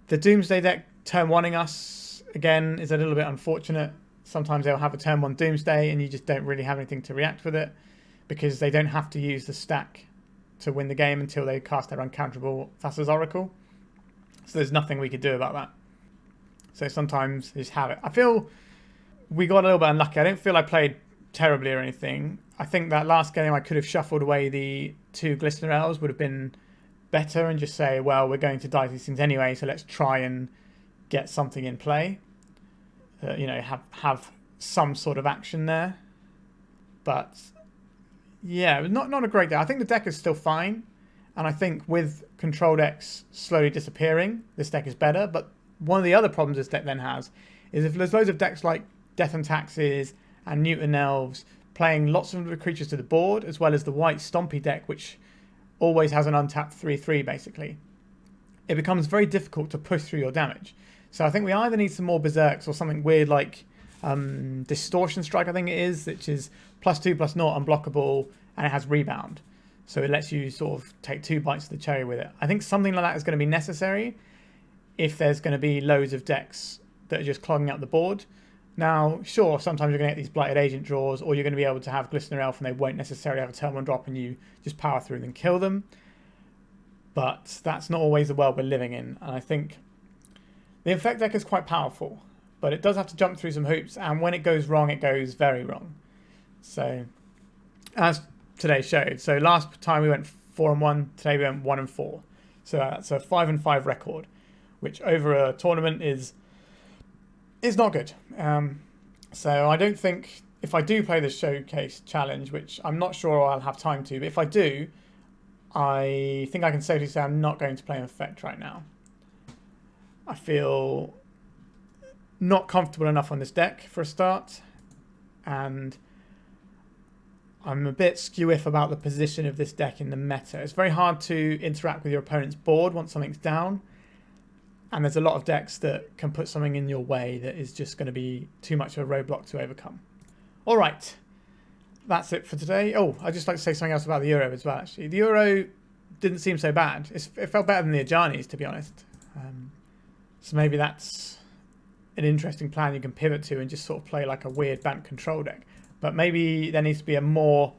A: The Doomsday deck turn 1ing us, again, is a little bit unfortunate. Sometimes they'll have a turn 1 Doomsday and you just don't really have anything to react with it because they don't have to use the stack to win the game until they cast their uncounterable Thassa's Oracle. So there's nothing we could do about that. So sometimes you just have it. I feel we got a little bit unlucky. I don't feel I played terribly or anything. I think that last game I could have shuffled away the 2 Glistener Elves, would have been better, and just say, well, we're going to die these things anyway, so let's try and get something in play. You know, have some sort of action there. But yeah, it was not a great day. I think the deck is still fine, and I think with control decks slowly disappearing, this deck is better. But one of the other problems this deck then has is if there's loads of decks like Death and Taxes and Newton Elves playing lots of the creatures to the board, as well as the white Stompy deck, which always has an untapped 3/3 basically, it becomes very difficult to push through your damage. So I think we either need some more Berserks or something weird like Distortion Strike, I think it is, which is +2/+0 unblockable, and it has rebound. So it lets you sort of take 2 bites of the cherry with it. I think something like that is going to be necessary if there's going to be loads of decks that are just clogging up the board. Now, sure, sometimes you're going to get these Blighted Agent draws, or you're going to be able to have Glistener Elf and they won't necessarily have a turn 1 drop and you just power through and kill them. But that's not always the world we're living in. And I think the Infect deck is quite powerful, but it does have to jump through some hoops, and when it goes wrong, it goes very wrong. So, as today showed, so last time we went 4-1, today we went 1-4. So that's a 5-5 record, which over a tournament is not good. So I don't think, if I do play the Showcase Challenge, which I'm not sure I'll have time to, but if I do, I think I can safely say I'm not going to play Infect right now. I feel not comfortable enough on this deck for a start, and I'm a bit skew-if about the position of this deck in the meta. It's very hard to interact with your opponent's board once something's down, and there's a lot of decks that can put something in your way that is just going to be too much of a roadblock to overcome. All right, that's it for today. Oh, I'd just like to say something else about the Euro as well, actually. The Euro didn't seem so bad. It felt better than the Ajanis, to be honest. So maybe that's an interesting plan you can pivot to and just sort of play like a weird Bant control deck. But maybe there needs to be a more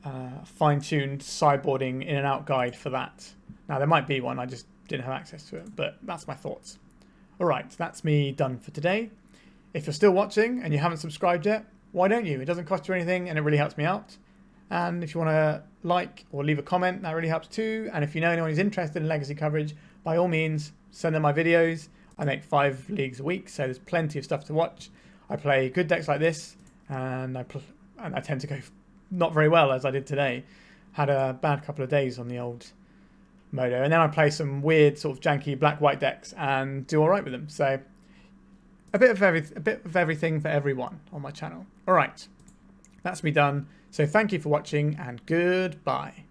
A: fine-tuned sideboarding in and out guide for that. Now, there might be one, I just didn't have access to it, but that's my thoughts. All right, that's me done for today. If you're still watching and you haven't subscribed yet, why don't you? It doesn't cost you anything and it really helps me out. And if you want to like or leave a comment, that really helps too. And if you know anyone who's interested in legacy coverage, by all means, send them my videos. I make 5 leagues a week, so there's plenty of stuff to watch. I play good decks like this, and I tend to go not very well, as I did today. Had a bad couple of days on the old Modo, and then I play some weird sort of janky black-white decks and do all right with them. So a bit of everything for everyone on my channel. All right, that's me done. So thank you for watching, and goodbye.